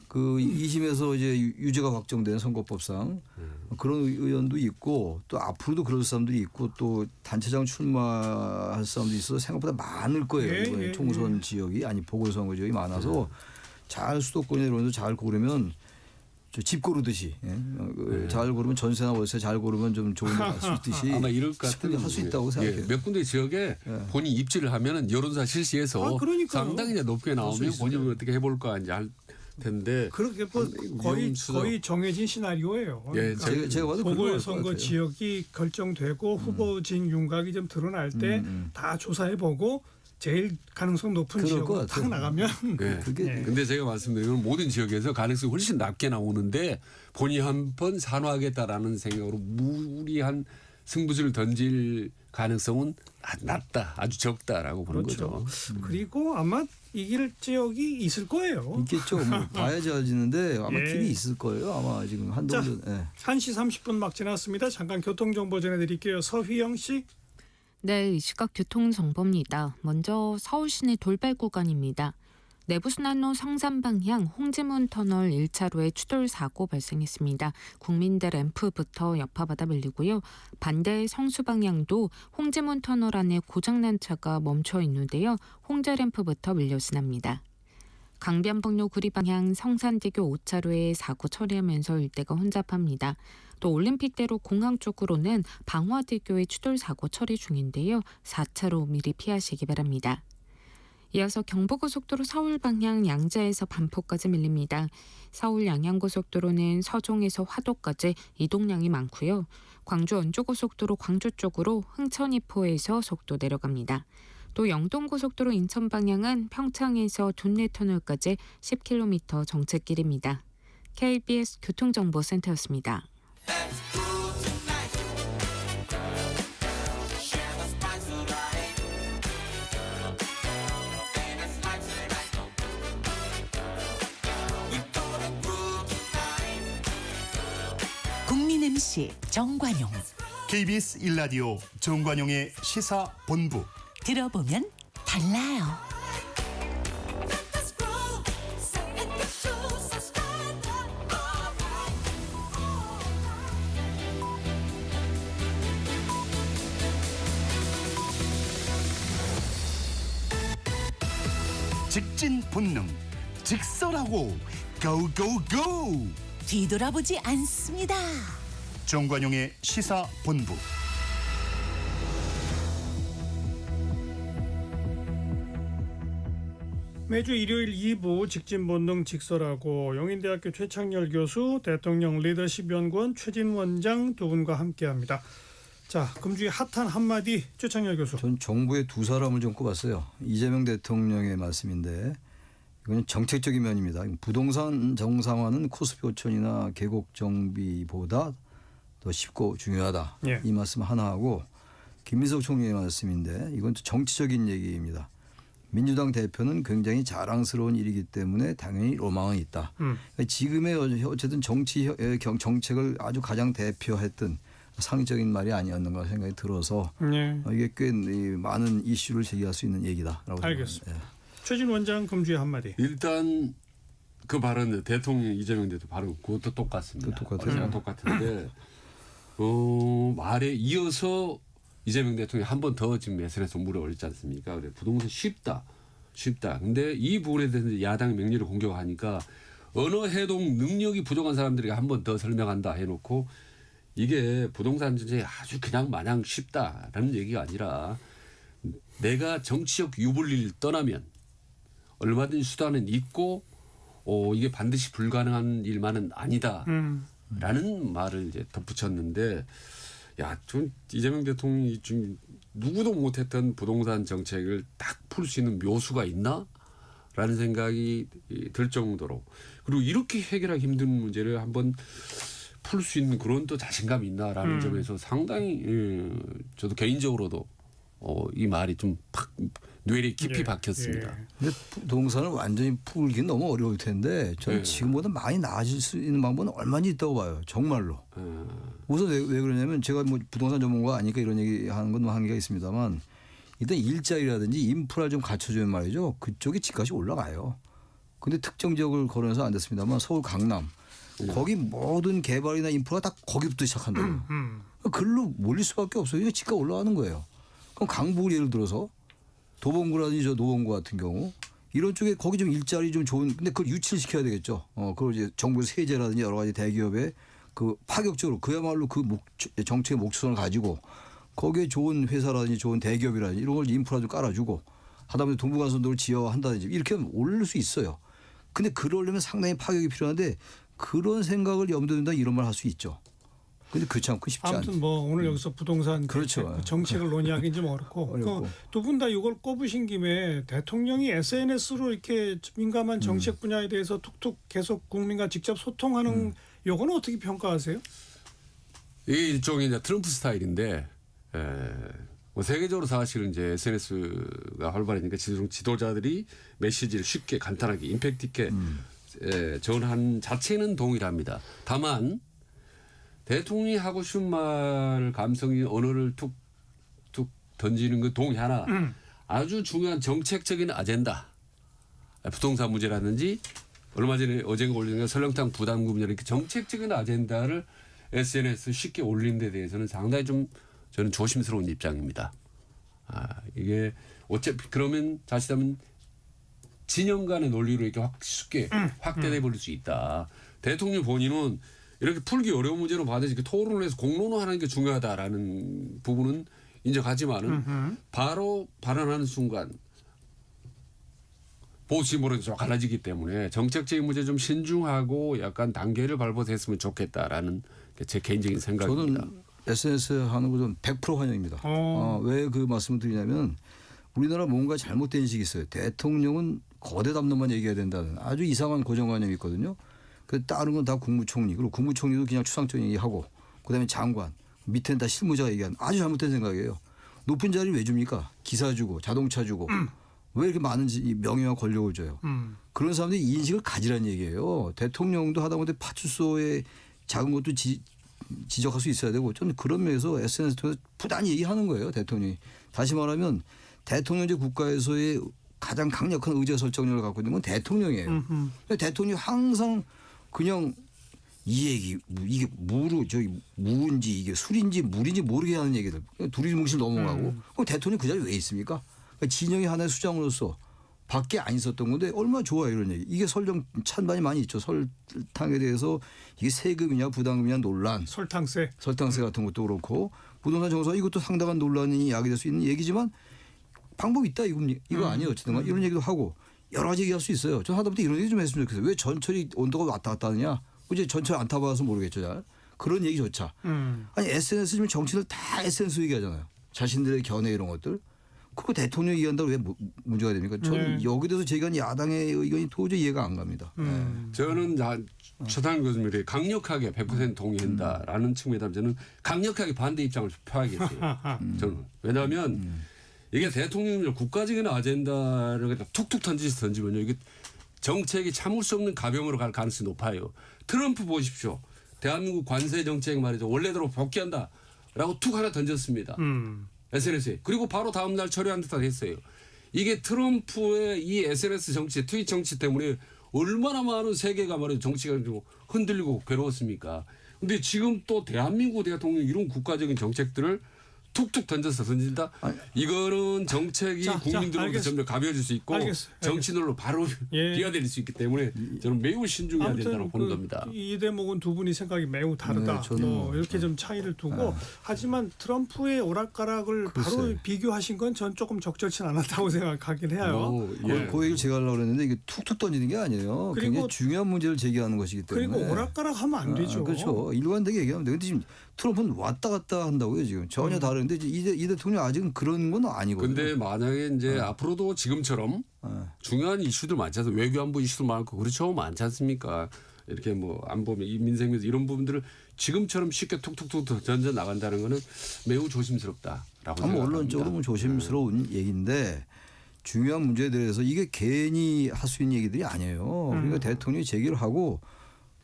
그 2심에서 이제 유죄가 확정된 선거법상 그런 의원도 있고 또 앞으로도 그럴 사람들이 있고 또 단체장 출마할 사람도 있어서 생각보다 많을 거예요. 예, 이번에 예, 총선 지역이 아니 보궐선거 지역이 많아서 잘 수도권에 이런 데잘 고르면 집 고르듯이 잘 고르면 전세나 월세 잘 고르면 좀 좋은 데 갈 수 있듯이 아마 이럴 것 같은 할수 있다고 생각해요. 몇 군데 지역에 본인 입지를 하면은 여론조사 실시해서 아, 그러니까요. 상당히 이제 높게 나오면 본인은 어떻게 해볼까 이제 할 텐데 그렇게 뭐 거의 정해진 시나리오예요. 예, 그러니까 제가 봐도 그런 보궐선거 것 같아요. 지역이 결정되고 후보진 윤곽이 좀 드러날 때 다 조사해보고 제일 가능성 높은 그럴 지역으로 것 딱 같아요. 나가면 예. 그게 근데 제가 말씀드린 건 모든 지역에서 가능성이 훨씬 낮게 나오는데 본인이 한번 산호하겠다라는 생각으로 무리한 승부수를 던질 가능성은 낮다, 아주 적다라고 보는 그렇죠. 거죠. 그리고 아마 이길 지역이 있을 거예요. 있겠죠. 뭐 봐야지 알지는데 아마 예. 길이 있을 거예요. 아마 지금 한동안. 예. 1시 30분 막 지났습니다. 잠깐 교통정보 전해드릴게요. 서휘영 씨. 네, 이 시각 교통정보입니다. 먼저 서울 시내 돌발 구간입니다. 내부순환로 성산 방향 홍지문 터널 1차로에 추돌 사고 발생했습니다. 국민대 램프부터 여파받아 밀리고요. 반대 성수 방향도 홍지문 터널 안에 고장난 차가 멈춰 있는데요. 홍제 램프부터 밀려 지납니다. 강변북로 구리 방향 성산대교 5차로에 사고 처리하면서 일대가 혼잡합니다. 또 올림픽대로 공항 쪽으로는 방화대교의 추돌 사고 처리 중인데요. 4차로 미리 피하시기 바랍니다. 이어서 경부고속도로 서울 방향 양재에서 반포까지 밀립니다. 서울 양양고속도로는 서종에서 화도까지 이동량이 많고요. 광주 원주고속도로 광주 쪽으로 흥천이포에서 속도 내려갑니다. 또 영동고속도로 인천 방향은 평창에서 둔내터널까지 10km 정체길입니다. KBS 교통정보센터였습니다. 국민 MC 정관용. KBS 1라디오 정관용의 시사본부. 들어보면 달라요. 직진 본능, 직설하고 고고고. 뒤돌아보지 않습니다. 정관용의 시사본부. 매주 일요일 2부 직진본능 직설하고 용인대학교 최창렬 교수, 대통령 리더십연구원 최진 원장 두 분과 함께합니다. 자, 금주의 핫한 한마디 최창렬 교수. 전 정부의 두 사람을 좀 꼽았어요. 이재명 대통령의 말씀인데 이거는 정책적인 면입니다. 부동산 정상화는 코스피 5천이나 계곡 정비보다 더 쉽고 중요하다. 예. 이 말씀 하나 하고 김민석 총리의 말씀인데 이건 정치적인 얘기입니다. 민주당 대표는 굉장히 자랑스러운 일이기 때문에 당연히 로망은 있다. 그러니까 지금의 어쨌든 정책을 아주 가장 대표했던 상징적인 말이 아니었는가 생각이 들어서 네. 이게 꽤 많은 이슈를 제기할 수 있는 얘기다라고 알겠습니다. 생각합니다. 최진 원장 금주의 한마디. 일단 그 발언 대통령 이재명 대통령 발언 그것도 똑같습니다. 똑같아요. 제가 똑같은데 말에 이어서 이재명 대통령이 한 번 더 지금 SNS에서 물어 올렸지 않습니까? 그래 부동산 쉽다. 근데 이 부분에 대해서 야당이 명리를 공격하니까 언어 해동 능력이 부족한 사람들에게 한 번 더 설명한다 해놓고 이게 부동산 전쟁이 아주 그냥 마냥 쉽다라는 얘기가 아니라 내가 정치적 유불리를 떠나면 얼마든지 수단은 있고 이게 반드시 불가능한 일만은 아니다라는 말을 이제 덧붙였는데 좀 이재명 대통령이 좀 누구도 못했던 부동산 정책을 딱 풀 수 있는 묘수가 있나라는 생각이 들 정도로 그리고 이렇게 해결하기 힘든 문제를 한번 풀 수 있는 그런 또 자신감이 있나라는 점에서 상당히 저도 개인적으로도 이 말이 좀 팍 뇌리에 깊이 박혔습니다. 예. 근데 부동산을 완전히 풀기는 너무 어려울 텐데 저는 네. 지금보다 많이 나아질 수 있는 방법은 얼마나 있다고 봐요. 정말로. 우선 왜 그러냐면 제가 뭐 부동산 전문가가 아니까 이런 얘기하는 건 한계가 있습니다만 일단 일자리라든지 인프라를 좀 갖춰주면 말이죠. 그쪽에 집값이 올라가요. 근데 특정 지역을 거론해서 안 됐습니다만 서울 강남 거기 모든 개발이나 인프라가 다 거기부터 시작한다고요. 글로 몰릴 수밖에 없어요. 이게 집값 올라가는 거예요. 그럼 강북을 예를 들어서 도봉구라든지 저 노원구 같은 경우 이런 쪽에 거기 좀 일자리 좀 좋은 근데 그걸 유치를 시켜야 되겠죠. 그걸 이제 정부 세제라든지 여러 가지 대기업에 그 파격적으로 그야말로 그 정책의 목표성을 가지고 거기에 좋은 회사라든지 좋은 대기업이라든지 이런 걸 인프라 좀 깔아주고 하다못해 동부간선도를 지어한다든지 이렇게 하면 올릴 수 있어요. 근데 그러려면 상당히 파격이 필요한데 그런 생각을 염두에 둔다 이런 말 할 수 있죠. 근데 그렇지 않고 쉽지 않죠. 아무튼 뭐 오늘 여기서 부동산 그렇죠. 정책을 논의하기는 좀 어렵고 어렵고. 두 분 다 이걸 꼽으신 김에 대통령이 SNS로 이렇게 민감한 정책 분야에 대해서 툭툭 계속 국민과 직접 소통하는 요거는 어떻게 평가하세요? 이게 일종의 이제 트럼프 스타일인데 뭐 세계적으로 사실은 이제 SNS가 활발하니까 지도자들이 메시지를 쉽게 간단하게 임팩트 있게 전한 자체는 동일합니다. 다만 대통령이 하고 싶은 말 감성이 언어를 툭툭 던지는 그 동의하나 아주 중요한 정책적인 아젠다 부동산 문제라든지 얼마 전에 어제가 올린 설렁탕 부담금 이렇게 정책적인 아젠다를 SNS 쉽게 올리는 데 대해서는 상당히 좀 저는 조심스러운 입장입니다. 이게 어차피 그러면 자칫하면 진영 간의 논리로 이렇게 쉽게 확대돼 버릴 수 있다. 대통령 본인은 이렇게 풀기 어려운 문제로 받아서 이렇게 토론을 해서 공론화하는 게 중요하다라는 부분은 인정하지만은 바로 발언하는 순간 보수 진보로 좀 갈라지기 때문에 정책적인 문제 좀 신중하고 약간 단계를 밟아서 했으면 좋겠다라는 게 제 개인적인 생각입니다. 저는 SNS 하는 거 좀 100% 환영입니다. 왜 그 말씀을 드리냐면 우리나라 뭔가 잘못된 인식이 있어요. 대통령은 거대 담론만 얘기해야 된다는 아주 이상한 고정관념이 있거든요. 그 다른 건 다 국무총리 그리고 국무총리도 그냥 추상적인 얘기하고 그다음에 장관 밑에는 다 실무자가 얘기하는 아주 잘못된 생각이에요. 높은 자리를 왜 줍니까? 기사 주고 자동차 주고 왜 이렇게 많은 명예와 권력을 줘요. 그런 사람들이 이 인식을 가지라는 얘기예요. 대통령도 하다못해 파출소에 작은 것도 지적할 수 있어야 되고 저는 그런 면에서 SNS 통해서 부단히 얘기하는 거예요. 대통령이. 다시 말하면 대통령제 국가에서의 가장 강력한 의제 설정력을 갖고 있는 건 대통령이에요. 대통령이 항상 그냥 이 얘기 이게 무인지 이게 술인지 물인지 모르게 하는 얘기들 두리뭉실 넘어가고 그럼 대통령 그 자리에 왜 있습니까? 그러니까 진영이 하나의 수장으로서 밖에 안 있었던 건데 얼마나 좋아요 이런 얘기. 이게 설령 찬반이 많이 있죠. 설탕에 대해서 이게 세금이냐 부담금이냐 논란. 설탕세 같은 것도 그렇고 부동산 정서 이것도 상당한 논란이 야기될 수 있는 얘기지만 방법이 있다 이거 아니에요. 어쨌든 이런 얘기도 하고 여러 가지 얘기할 수 있어요. 저 하다못해 이런 얘기 좀 했으면 좋겠어요. 왜 전철이 온도가 왔다 갔다 하느냐. 이제 전철 안 타봐서 모르겠죠. 잘. 그런 얘기조차. 아니 SNS 지금 정치인들 다 SNS 얘기하잖아요. 자신들의 견해 이런 것들. 그거 대통령이 얘기한다고 왜 문제가 됩니까? 저는 여기 대해서 제가 야당의 의견이 도저히 이해가 안 갑니다. 저는 최상일 교수님이 강력하게 100% 동의한다라는 측면에서 저는 강력하게 반대 입장을 표하겠어요. 저는 왜냐하면 이게 대통령이 국가적인 아젠다를 툭툭 던지면요 이게 정책이 참을 수 없는 가병으로 갈 가능성이 높아요. 트럼프 보십시오. 대한민국 관세 정책 말이죠. 원래대로 복귀한다라고 툭 하나 던졌습니다. SNS에. 그리고 바로 다음 날 처리한 듯한 했어요. 이게 트럼프의 이 SNS 정치, 트윗 정치 때문에 얼마나 많은 세계가 말이죠. 정치가 흔들리고 괴로웠습니까. 근데 지금 또 대한민국 대통령이 이런 국가적인 정책들을 툭툭 던진다. 이거는 정책이 국민들로부터 점점 가벼워질 수 있고 정치인으로 바로 비화될 수 있기 때문에 저는 매우 신중해야 된다고 보는 겁니다. 이 대목은 두 분이 생각이 매우 다르다. 뭐 이렇게 좀 차이를 두고 하지만 트럼프의 오락가락을 바로 비교하신 건 전 조금 적절치 않았다고 생각하긴 해요. 그 얘기를 제가 하려고 그랬는데 이게 툭툭 던지는 게 아니에요. 굉장히 중요한 문제를 제기하는 것이기 때문에. 그리고 오락가락하면 안 되죠. 그렇죠. 일관되게 얘기하면 돼요. 근데 지금 트럼프는 왔다 갔다 한다고요. 지금 전혀 다른데 이 대통령 아직은 그런 건 아니거든요. 근데 만약에 이제 앞으로도 지금처럼 중요한 이슈들 많지 않습니까? 외교안보 이슈도 많고 그렇죠. 많지 않습니까? 이렇게 뭐 안보, 민생에서 이런 부분들을 지금처럼 쉽게 툭툭툭 던져 나간다는 거는 매우 조심스럽다라고 생각합니다. 언론적으로 조심스러운 얘기인데 중요한 문제에 대해서 이게 괜히 할 수 있는 얘기들이 아니에요. 그러니까 대통령이 제기를 하고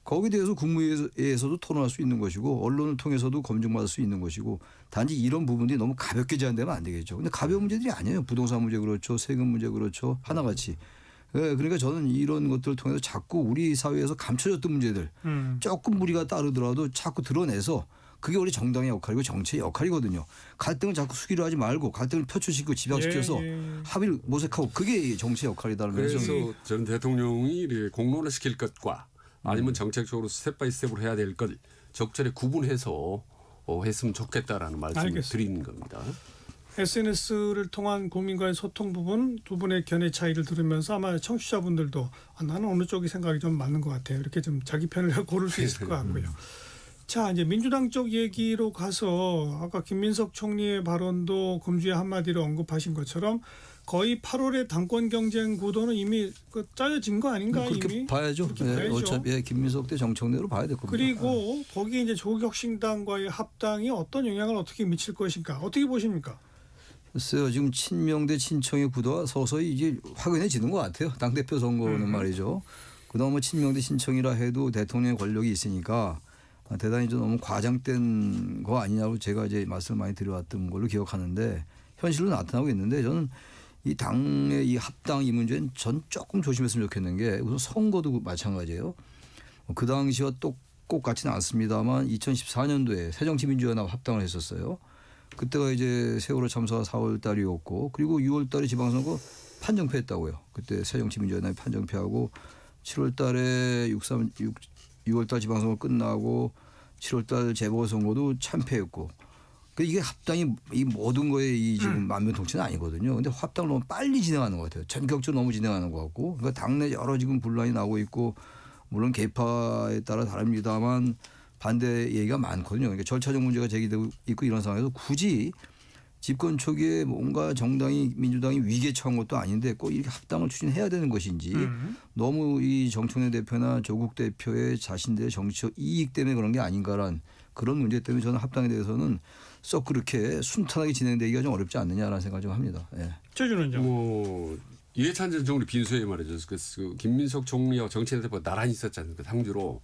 거기에 대해서 국무회의에서도 토론할 수 있는 것이고 언론을 통해서도 검증받을 수 있는 것이고 단지 이런 부분들이 너무 가볍게 제한되면 안 되겠죠. 근데 가벼운 문제들이 아니에요. 부동산 문제 그렇죠. 세금 문제 그렇죠. 하나같이. 그러니까 저는 이런 것들을 통해서 자꾸 우리 사회에서 감춰졌던 문제들 조금 무리가 따르더라도 자꾸 드러내서 그게 우리 정당의 역할이고 정치의 역할이거든요. 갈등을 자꾸 수기로 하지 말고 갈등을 표출시키고 집약시켜서 합의를 모색하고 그게 정치의 역할이다는 그래서 거죠. 전 대통령이 이렇게 공론화 시킬 것과 아니면 정책적으로 스텝 바이 스텝으로 해야 될 것 적절히 구분해서 했으면 좋겠다라는 말씀을 알겠습니다. 드리는 겁니다. SNS를 통한 국민과의 소통 부분 두 분의 견해 차이를 들으면서 아마 청취자분들도 나는 어느 쪽이 생각이 좀 맞는 것 같아요. 이렇게 좀 자기 편을 고를 수 있을 것 같고요. 자, 이제 민주당 쪽 얘기로 가서 아까 김민석 총리의 발언도 금주에 한마디로 언급하신 것처럼 거의 8월의 당권 경쟁 구도는 이미 짜여진 거 아닌가 그렇게 이미? 봐야죠. 그렇게 예, 봐야죠. 어차피 김민석 대 정청래로 봐야 될 겁니다. 그리고 거기에 이제 조국혁신당과의 합당이 어떤 영향을 어떻게 미칠 것인가? 어떻게 보십니까? 글쎄요. 지금 친명 대 친청의 구도가 서서히 이제 확연해지는 것 같아요. 당대표 선거는 말이죠. 그동안 뭐 친명 대 친청이라 해도 대통령의 권력이 있으니까 대단히 좀 너무 과장된 거 아니냐고 제가 이제 말씀을 많이 드려왔던 걸로 기억하는데 현실로 나타나고 있는데 저는 이 당의 이 합당 이 문제는 전 조금 조심했으면 좋겠는 게 우선 선거도 마찬가지예요. 그 당시와 똑같지는 않습니다만 2014년도에 새정치민주연합 합당을 했었어요. 그때가 이제 세월호 참사가 4월 달이었고 그리고 6월 달에 지방선거 판정패했다고요. 그때 새정치민주연합이 판정패하고 7월 달에 6월 달 지방선거 끝나고 7월 달 재보궐선거도 참패했고 이게 합당이 이 모든 거에 이 지금 만면통치는 아니거든요. 근데 합당을 너무 빨리 진행하는 것 같아요. 전격적으로 너무 진행하는 것 같고 그러니까 당내 여러 지금 분란이 나오고 있고 물론 계파에 따라 다릅니다만 반대 얘기가 많거든요. 그러니까 절차적 문제가 제기되고 있고 이런 상황에서 굳이 집권 초기에 뭔가 정당이 민주당이 위기에 처한 것도 아닌데 꼭 이렇게 합당을 추진해야 되는 것인지 너무 이 정청래 대표나 조국 대표의 자신들의 정치적 이익 때문에 그런 게 아닌가란 그런 문제 때문에 저는 합당에 대해서는 썩 그렇게 순탄하게 진행되기가 좀 어렵지 않느냐라는 생각을 좀 합니다. 예. 최준은요. 뭐 이해찬 전 총리 빈소에 말이죠. 그 김민석 총리와 정치인 대표가 나란히 있었지 않습니까? 상주로.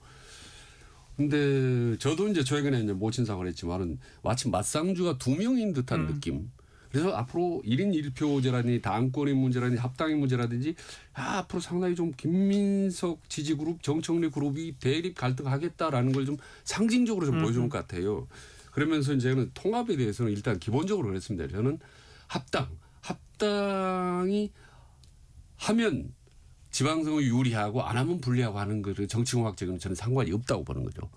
근데 저도 이제 최근에 이제 모친상을 했지만은 마치 맞상주가 두 명인 듯한 느낌. 그래서 앞으로 1인 1표제라든지 당권의 문제라든지 합당의 문제라든지 앞으로 상당히 좀 김민석 지지그룹 정청래 그룹이 대립 갈등하겠다라는 걸 좀 상징적으로 좀 보여주는 것 같아요. 그러면서 이제는 통합에 대해서는 일단 기본적으로 그랬습니다. 저는 합당이 하면 지방선거 유리하고 안 하면 불리하고 하는 거를 정치공학적으로는 저는 상관이 없다고 보는 거죠.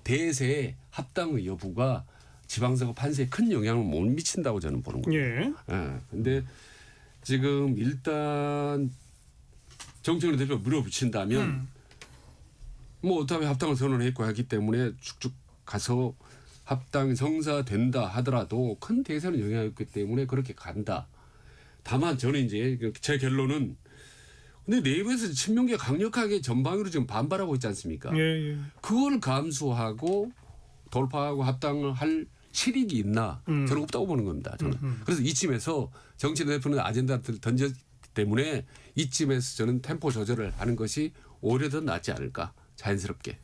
대세의 합당의 여부가 지방선거 판세에 큰 영향을 못 미친다고 저는 보는 거예요. 예. 근데 지금 일단 정청래 대표 물어붙인다면 뭐 어차피 합당을 선언했고 하기 때문에 쭉쭉 가서 합당이 성사된다 하더라도 큰 대세는 영향이 없기 때문에 그렇게 간다. 다만 저는 이제 제 결론은 근데 내부에서 친명계가 강력하게 전방위로 지금 반발하고 있지 않습니까? 예. 그걸 감수하고 돌파하고 합당을 할 실익이 있나? 저는 없다고 보는 겁니다. 저는. 그래서 이쯤에서 정치인 대표는 아젠다를 던졌기 때문에 이쯤에서 저는 템포 조절을 하는 것이 오히려 더 낫지 않을까? 자연스럽게.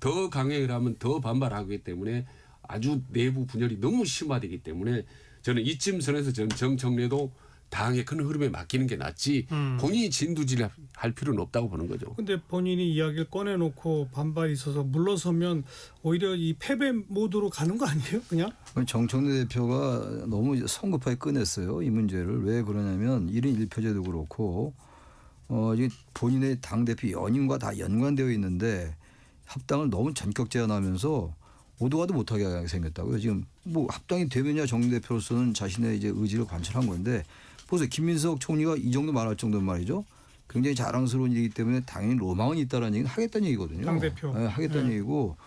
더 강행을 하면 더 반발하기 때문에 아주 내부 분열이 너무 심화되기 때문에 저는 이쯤 선에서 정청래도 당의 큰 흐름에 맡기는 게 낫지 본인이 진두지휘할 필요는 없다고 보는 거죠. 근데 본인이 이야기를 꺼내놓고 반발이 있어서 물러서면 오히려 이 패배 모드로 가는 거 아니에요? 그냥? 정청래 대표가 너무 성급하게 꺼냈어요. 이 문제를. 왜 그러냐면 1인 1표제도 그렇고 이게 본인의 당대표 연임과 다 연관되어 있는데 합당을 너무 전격 제안하면서 오도가도 못하게 생겼다고요. 지금 뭐 합당이 되면야 정 대표로서는 자신의 이제 의지를 관철한 건데 보세요. 김민석 총리가 이 정도 말할 정도는 말이죠. 굉장히 자랑스러운 일이기 때문에 당연히 로망은 있다라는 얘기는 하겠다는 얘기거든요. 당대표. 네, 하겠다는 얘기고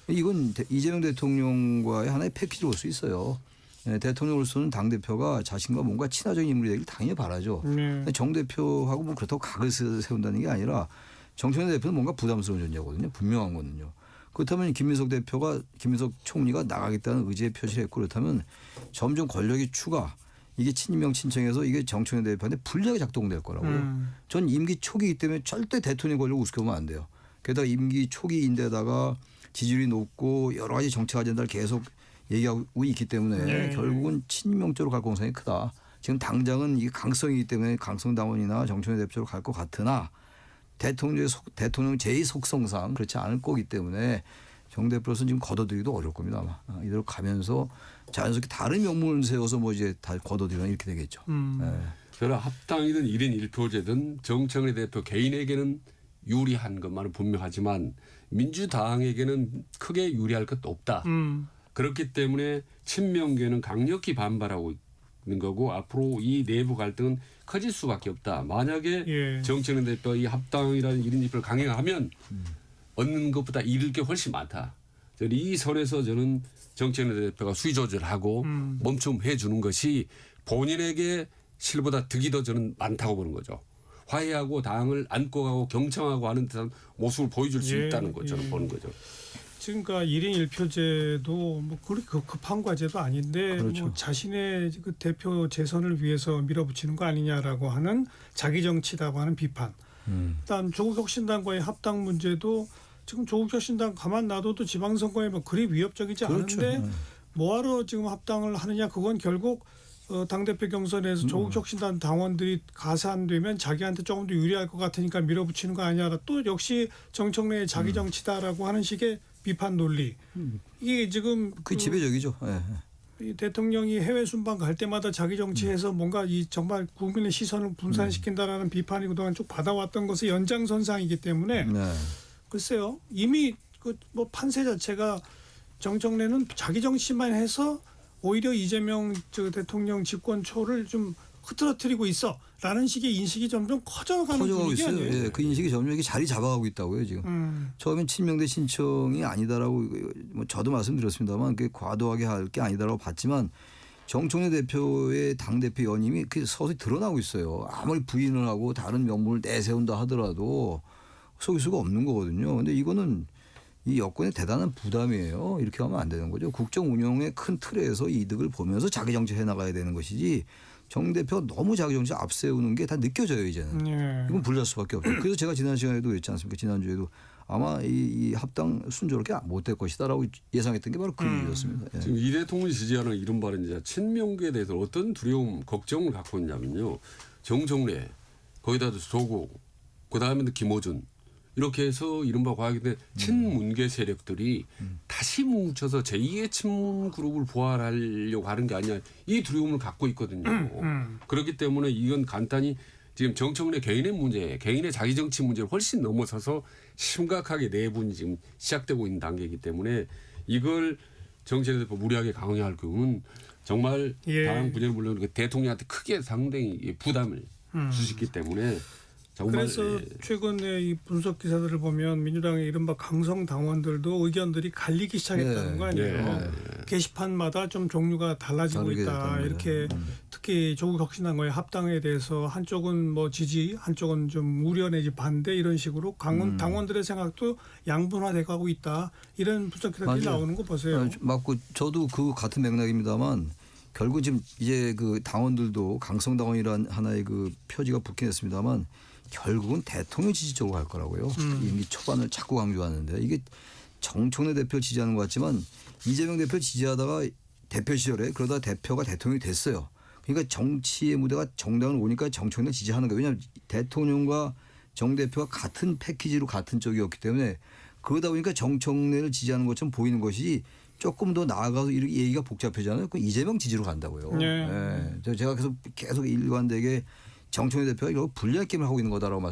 이건 이재명 대통령과의 하나의 패키지로 볼 수 있어요. 네, 대통령으로서는 당대표가 자신과 뭔가 친화적인 인물이 되길 당연히 바라죠. 정 대표하고 뭐 그렇다고 각을 세운다는 게 아니라 정청래 대표는 뭔가 부담스러운 존재거든요. 분명한 거는요. 그렇다면 김민석 총리가 나가겠다는 의지의 표시를 했고 그렇다면 점점 권력의 추가 이게 친명 친청에서 이게 정청래 대표한테 불리하게 작동될 거라고요. 전 임기 초기이기 때문에 절대 대통령 권력을 우습게 보면 안 돼요. 게다가 임기 초기인데다가 지지율이 높고 여러 가지 정책 아젠다를 계속 얘기하고 있기 때문에 결국은 친명 쪽으로 갈 가능성이 크다. 지금 당장은 이게 강성이기 때문에 강성당원이나 정청래 대표로 갈 것 같으나 대통령 제 속성상 그렇지 않을 거기 때문에 정 대표로서는 지금 걷어들이기도 어려울 겁니다 아마. 이대로 가면서 자연스럽게 다른 명분을 세워서 뭐 이제 다 걷어들이면 이렇게 되겠죠. 네. 저는 합당이든 1인 1표제든 정청래 대표 개인에게는 유리한 것만은 분명하지만 민주당에게는 크게 유리할 것도 없다. 그렇기 때문에 친명계는 강력히 반발하고 있는 거고 앞으로 이 내부 갈등은 커질 수밖에 없다. 만약에 예. 정청래 대표가 이 합당이라는 1인 1표를 강행하면 얻는 것보다 잃을 게 훨씬 많다. 저는 이 선에서 저는 정청래 대표가 수위 조절하고 멈춤해 주는 것이 본인에게 실보다 득이 더 저는 많다고 보는 거죠. 화해하고 당을 안고 가고 경청하고 하는 듯한 모습을 보여줄 수 예, 있다는 거 저는 예. 보는 거죠. 지금까 1인 1표제도 뭐 그렇게 급한 과제도 아닌데 그렇죠. 뭐 자신의 그 대표 재선을 위해서 밀어붙이는 거 아니냐라고 하는 자기 정치라고 하는 비판. 일단 조국혁신당과의 합당 문제도 지금 조국혁신당 가만 놔둬도 지방선거에 뭐 그리 위협적이지 그렇죠. 않은데 뭐하러 지금 합당을 하느냐 그건 결국 당대표 경선에서 조국혁신당 당원들이 가산되면 자기한테 조금 더 유리할 것 같으니까 밀어붙이는 거 아니야. 또 역시 정청래의 자기 정치다라고 하는 식의 비판 논리. 이게 지금 그 지배적이죠. 예. 이 대통령이 해외 순방 갈 때마다 자기 정치에서 뭔가 이 정말 국민의 시선을 분산시킨다라는 비판이 그동안 쭉 받아왔던 것의 연장선상이기 때문에 네. 글쎄요 이미 그 뭐 판세 자체가 정청래는 자기 정치만 해서 오히려 이재명 대통령 집권 초를 좀 흐트러뜨리고 있어라는 식의 인식이 점점 커져가는 커져가고 분위기 있어요. 아니에요? 예, 그 인식이 점점 이렇게 자리 잡아가고 있다고요 지금. 처음엔 친명대 신청이 아니다라고 뭐 저도 말씀드렸습니다만 그게 과도하게 할 게 아니다라고 봤지만 정청래 대표의 당 대표 연임이 그 서서히 드러나고 있어요. 아무리 부인을 하고 다른 명분을 내세운다 하더라도 속일 수가 없는 거거든요. 근데 이거는 이 여권의 대단한 부담이에요. 이렇게 하면 안 되는 거죠. 국정 운영의 큰 틀에서 이득을 보면서 자기 정치 해나가야 되는 것이지 정 대표가 너무 자기 정치 앞세우는 게 다 느껴져요 이제는. 예. 이건 불리할 수밖에 없죠. 그래서 제가 지난 시간에도 그랬지 않습니까? 지난주에도 아마 이 합당 순조롭게 못 될 것이다라고 예상했던 게 바로 그 일이었습니다. 예. 지금 이 대통령이 지지하는 이른바 이제 친명계에 대해서 어떤 두려움, 걱정을 갖고 있냐면요. 정청래, 거기다 조국, 그다음에 김어준 이렇게 해서 이른바 과학인데 친문계 세력들이 다시 뭉쳐서 제2의 친문 그룹을 부활하려고 하는 게 아니냐 이 두려움을 갖고 있거든요. 그렇기 때문에 이건 간단히 지금 정청래 개인의 문제, 개인의 자기 정치 문제를 훨씬 넘어서서 심각하게 내분이 지금 시작되고 있는 단계이기 때문에 이걸 정청래 대표 무리하게 강요할 경우는 정말 예. 당 분열을 물론 그 대통령한테 크게 상당히 부담을 줄 수 있기 때문에 정말 그래서 최근에 이 분석 기사들을 보면 민주당의 이른바 강성 당원들도 의견들이 갈리기 시작했다는 네. 거 아니에요. 네. 게시판마다 좀 종류가 달라지고 다르게 있다. 됐다는 이렇게 특히 조국혁신당과의 합당에 대해서 한쪽은 뭐 지지, 한쪽은 좀 우려 내지 반대 이런 식으로 당원들의 생각도 양분화돼 가고 있다. 이런 분석 기사들이 맞아요. 나오는 거 보세요. 맞고 저도 그 같은 맥락입니다만 결국 지금 이제 그 당원들도 강성 당원이란 하나의 그 표지가 붙긴 했습니다만 결국은 대통령 지지 쪽으로 갈 거라고요. 임기 초반을 자꾸 강조하는데 이게 정청래 대표 지지하는 것 같지만 이재명 대표 지지하다가 대표 시절에 그러다 대표가 대통령이 됐어요. 그러니까 정치의 무대가 정당을 오니까 정청래 지지하는 거예요. 왜냐하면 대통령과 정 대표가 같은 패키지로 같은 쪽이었기 때문에 그러다 보니까 정청래를 지지하는 것처럼 보이는 것이 조금 더 나아가서 이렇게 얘기가 복잡해지잖아요. 그 이재명 지지로 간다고요. 네. 제가 계속 일관되게 정청래 대표가 결국 불리한 게임을 하고 있는 거다라고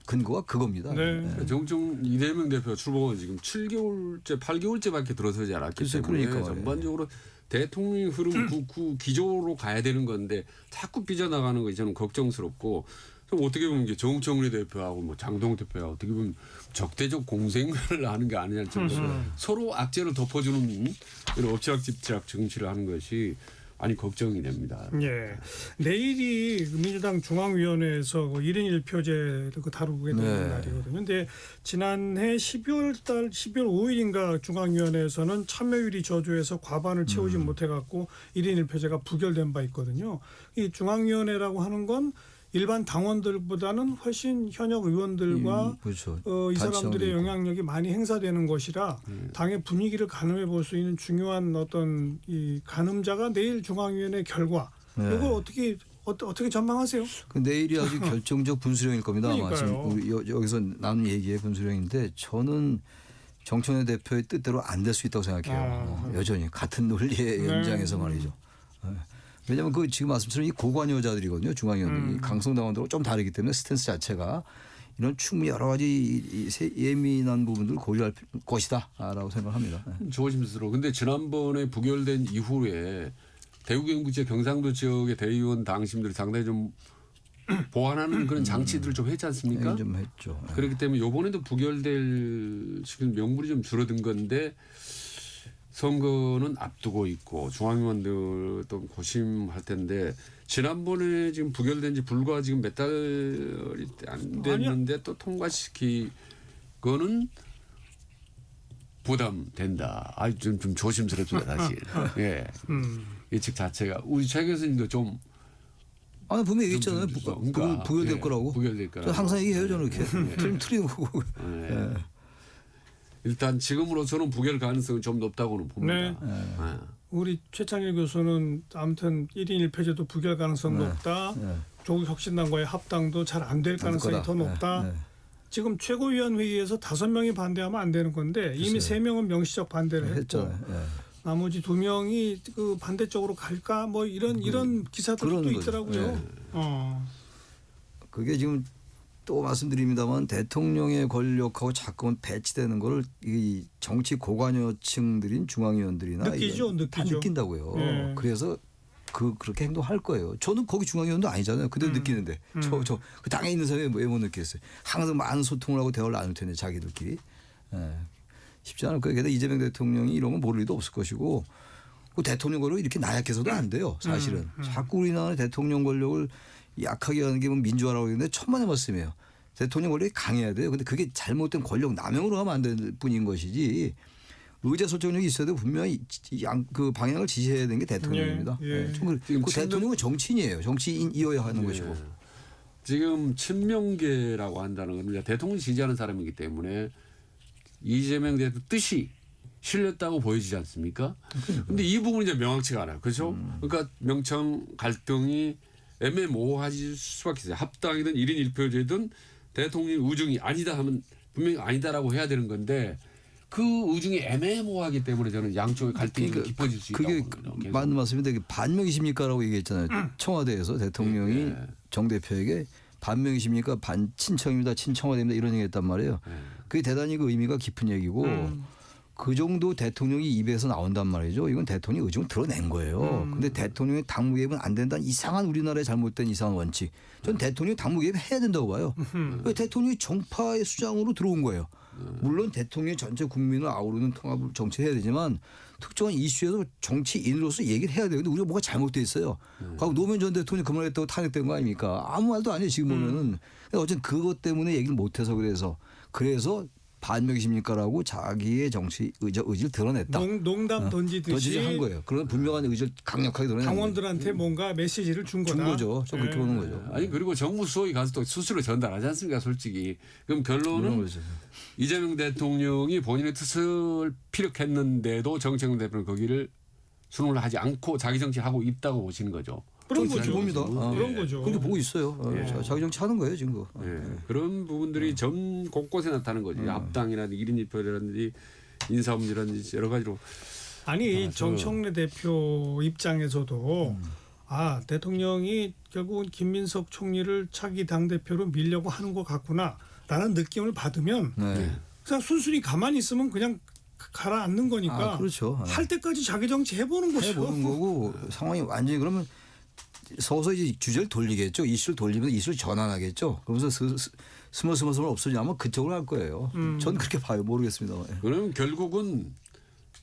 근거가 그겁니다. 네. 정청 이재명 대표가 출범은 지금 7개월째, 8개월째밖에 들어서지 않았기 글쎄, 때문에 그러니까 전반적으로 대통령 흐름 그 기조로 가야 되는 건데 자꾸 삐져나가는 것이 저는 걱정스럽고 좀 어떻게 보면 이게 정청래 대표하고 뭐 장동 대표가 어떻게 보면 적대적 공생을 하는 게 아니냐 정도로 서로 악재를 덮어주는 이런 엎치락뒤치락 정치를 하는 것이 많이 걱정이 됩니다. 예. 내일이 민주당 중앙위원회에서 1인 1표제 다루게 되는 네. 날이거든요. 근데 지난해 12월 5일인가 중앙위원회에서는 참여율이 저조해서 과반을 채우지 못해갖고 1인 1표제가 부결된 바 있거든요. 이 중앙위원회라고 하는 건 일반 당원들보다는 훨씬 현역 의원들과 그렇죠. 이 단체장도 사람들의 있고. 영향력이 많이 행사되는 것이라 당의 분위기를 가늠해 볼 수 있는 중요한 어떤 이 가늠자가 내일 중앙위원회 결과 네. 이걸 어떻게 전망하세요? 그 내일이 아주 결정적 분수령일 겁니다. 아마 그러니까요. 지금 여기서 나눈 얘기의 분수령인데 저는 정청래 대표의 뜻대로 안 될 수 있다고 생각해요. 여전히 같은 논리의 연장에서 말이죠. 왜냐하면 그 지금 말씀처럼 이 고관 여자들이거든요. 중앙위원들이 강성당원들하고 좀 다르기 때문에 스탠스 자체가 이런 충분히 여러 가지 예민한 부분들을 고려할 것이다라고 생각합니다. 조심스러워. 근데 지난번에 부결된 이후에 대구 경북 지역 경상도 지역의 대의원 당심들이 상당히 좀 보완하는 그런 장치들을 좀 했지 않습니까? 좀 했죠. 그렇기 때문에 이번에도 부결될 지금 명분이 좀 줄어든 건데 선거는 앞두고 있고 중앙위원들도 고심할 텐데 지난번에 지금 부결된 지 불과 지금 몇 달이 안 됐는데 또 통과시키고는 부담된다. 좀 조심스럽습니다 사실. 예. 예측 자체가 우리 최 교수님도 좀 아니 분명히 얘기했잖아요. 그러니까, 부결될 예, 거라고. 부결될 거라고. 항상 얘기해요 저는 이렇게. 틀린 거고. 예. 일단 지금으로서는 부결 가능성이 좀 높다고는 봅니다. 예. 우리 최창일 교수는 아무튼 1인 1표제도 부결 가능성 높다. 조국혁신당과의 합당도 잘 안 될 가능성이 더 높다. 지금 최고위원 회의에서 5명이 반대하면 안 되는 건데 이미 3명은 명시적 반대를 했고 나머지 2명이 그 반대쪽으로 갈까 뭐 이런 기사들도 있더라고요. 그게 지금 또 말씀드립니다만 대통령의 권력하고 자꾸만 배치되는 거를 이 정치 고관여층들인 중앙위원들이나 느끼죠. 다 느낀다고요. 그래서 그렇게 행동할 거예요. 저는 거기 중앙위원도 아니잖아요. 그대로 느끼는데 저 그 당에 있는 사람이 왜 못 느꼈어요. 항상 많은 소통을 하고 대화를 나눌 텐데 자기들끼리. 쉽지 않을 거예요. 게다가 이재명 대통령이 이런 건 모를 리도 없을 것이고 그 대통령 권력이 이렇게 나약해서도 안 돼요. 사실은. 자꾸 우리나라 대통령 권력을 약하게 하는 게 뭐 민주화라고 하는데 천만의 말씀이에요. 대통령 권력이 강해야 돼요. 근데 그게 잘못된 권력 남용으로 하면 안 될 뿐인 것이지 의제 설정력이 있어야 되고 분명히 그 방향을 지시해야 되는 게 대통령입니다. 그 대통령은 정치인이에요. 정치인이어야 하는 것이고. 지금 친명계라고 한다는 건 대통령 지지하는 사람이기 때문에 이재명 대표 뜻이 실렸다고 보여지지 않습니까? 그런데 이 부분이 이제 명확치가 않아요. 그렇죠? 그러니까 명청 갈등이 애매모호하실 수밖에 없어요. 합당이든 1인 1표제든 대통령 의중이 아니다 하면 분명히 아니다라고 해야 되는 건데 그 의중이 애매모호하기 때문에 저는 양쪽의 갈등이 깊어질 수 있다고 봅니다. 그게 맞는 말씀인데 반명이십니까라고 얘기했잖아요. 청와대에서 대통령이 정 대표에게 반명이십니까? 반친청입니다. 친청와대입니다. 이런 얘기했단 말이에요. 그게 대단히 그 의미가 깊은 얘기고 그 정도 대통령이 입에서 나온단 말이죠. 이건 대통령이 의중을 드러낸 거예요. 근데 대통령의 당무 개입은 안 된다는 이상한 우리나라의 잘못된 이상한 원칙. 전 대통령이 당무 개입 해야 된다고 봐요. 대통령이 정파의 수장으로 들어온 거예요. 물론 대통령이 전체 국민을 아우르는 통합을 정치해야 되지만 특정한 이슈에서 정치인으로서 얘기를 해야 돼요. 근데 우리가 뭐가 잘못돼 있어요. 과거 노무현 전 대통령이 그만했다고 탄핵된 거 아닙니까? 아무 말도 아니에요. 지금 보면은. 어쨌든 그것 때문에 얘기를 못해서 그래서 반명이십니까라고 자기의 정치 의지를 드러냈다. 농담 던지듯이 한 거예요. 그런 분명한 의지를 강력하게 드러낸 당원들한테 뭔가 메시지를 준 거죠. 좀 그렇게 보는 거죠. 아니 그리고 정무 수석이 가서 또 수시로 전달하지 않습니까? 솔직히. 그럼 결론은 이재명 대통령이 본인의 뜻을 피력했는데도 정청래 대표는 거기를 순응을 하지 않고 자기 정치를 하고 있다고 보시는 거죠. 그런 거죠. 봅니다. 그런 거죠. 그렇게 보고 있어요. 자기 정치 하는 거예요 지금. 그런 부분들이 전 곳곳에 나타나는 거죠. 합당이라든지 1인 1표라든지 인사업이라든지 여러 가지로. 아니 정청래 대표 입장에서도 대통령이 결국은 김민석 총리를 차기 당대표로 밀려고 하는 것 같구나라는 느낌을 받으면 그냥 순순히 가만히 있으면 그냥 가라앉는 거니까 그렇죠. 할 때까지 자기 정치 해보는 거죠. 해보는 거고 상황이 완전히 그러면 서서 이제 주제를 돌리겠죠. 이슈를 돌리면서 이슈를 전환하겠죠. 그러면서 스멀스멀 없어지면 그쪽으로 할 거예요. 전 그렇게 봐요. 모르겠습니다. 그러면 결국은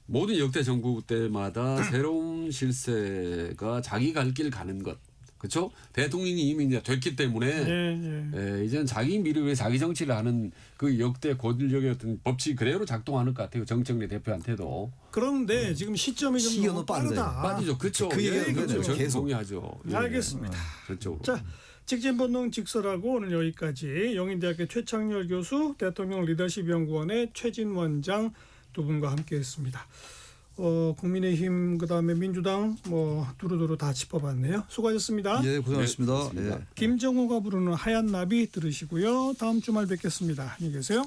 모든 역대 정부 때마다 새로운 실세가 자기 갈 길 가는 것. 그렇죠? 대통령이 이미 이제 됐기 때문에 이제는 자기 미래 위해 자기 정치를 하는 그 역대 고질적인 어떤 법칙이 그대로 작동하는 것 같아요. 정청래 대표한테도. 그런데 지금 시점이 좀 너무 빠르다. 빠르죠. 그렇죠. 그 얘기는 계속 동의하죠. 알겠습니다. 그렇죠. 자, 직진본능 직설하고 오늘 여기까지 영인대학교 최창렬 교수, 대통령 리더십 연구원의 최진 원장 두 분과 함께했습니다. 국민의힘 그다음에 민주당 두루두루 다 짚어봤네요. 수고하셨습니다. 예, 고생하셨습니다. 김정호가 부르는 하얀 나비 들으시고요. 다음 주말 뵙겠습니다. 안녕히 계세요.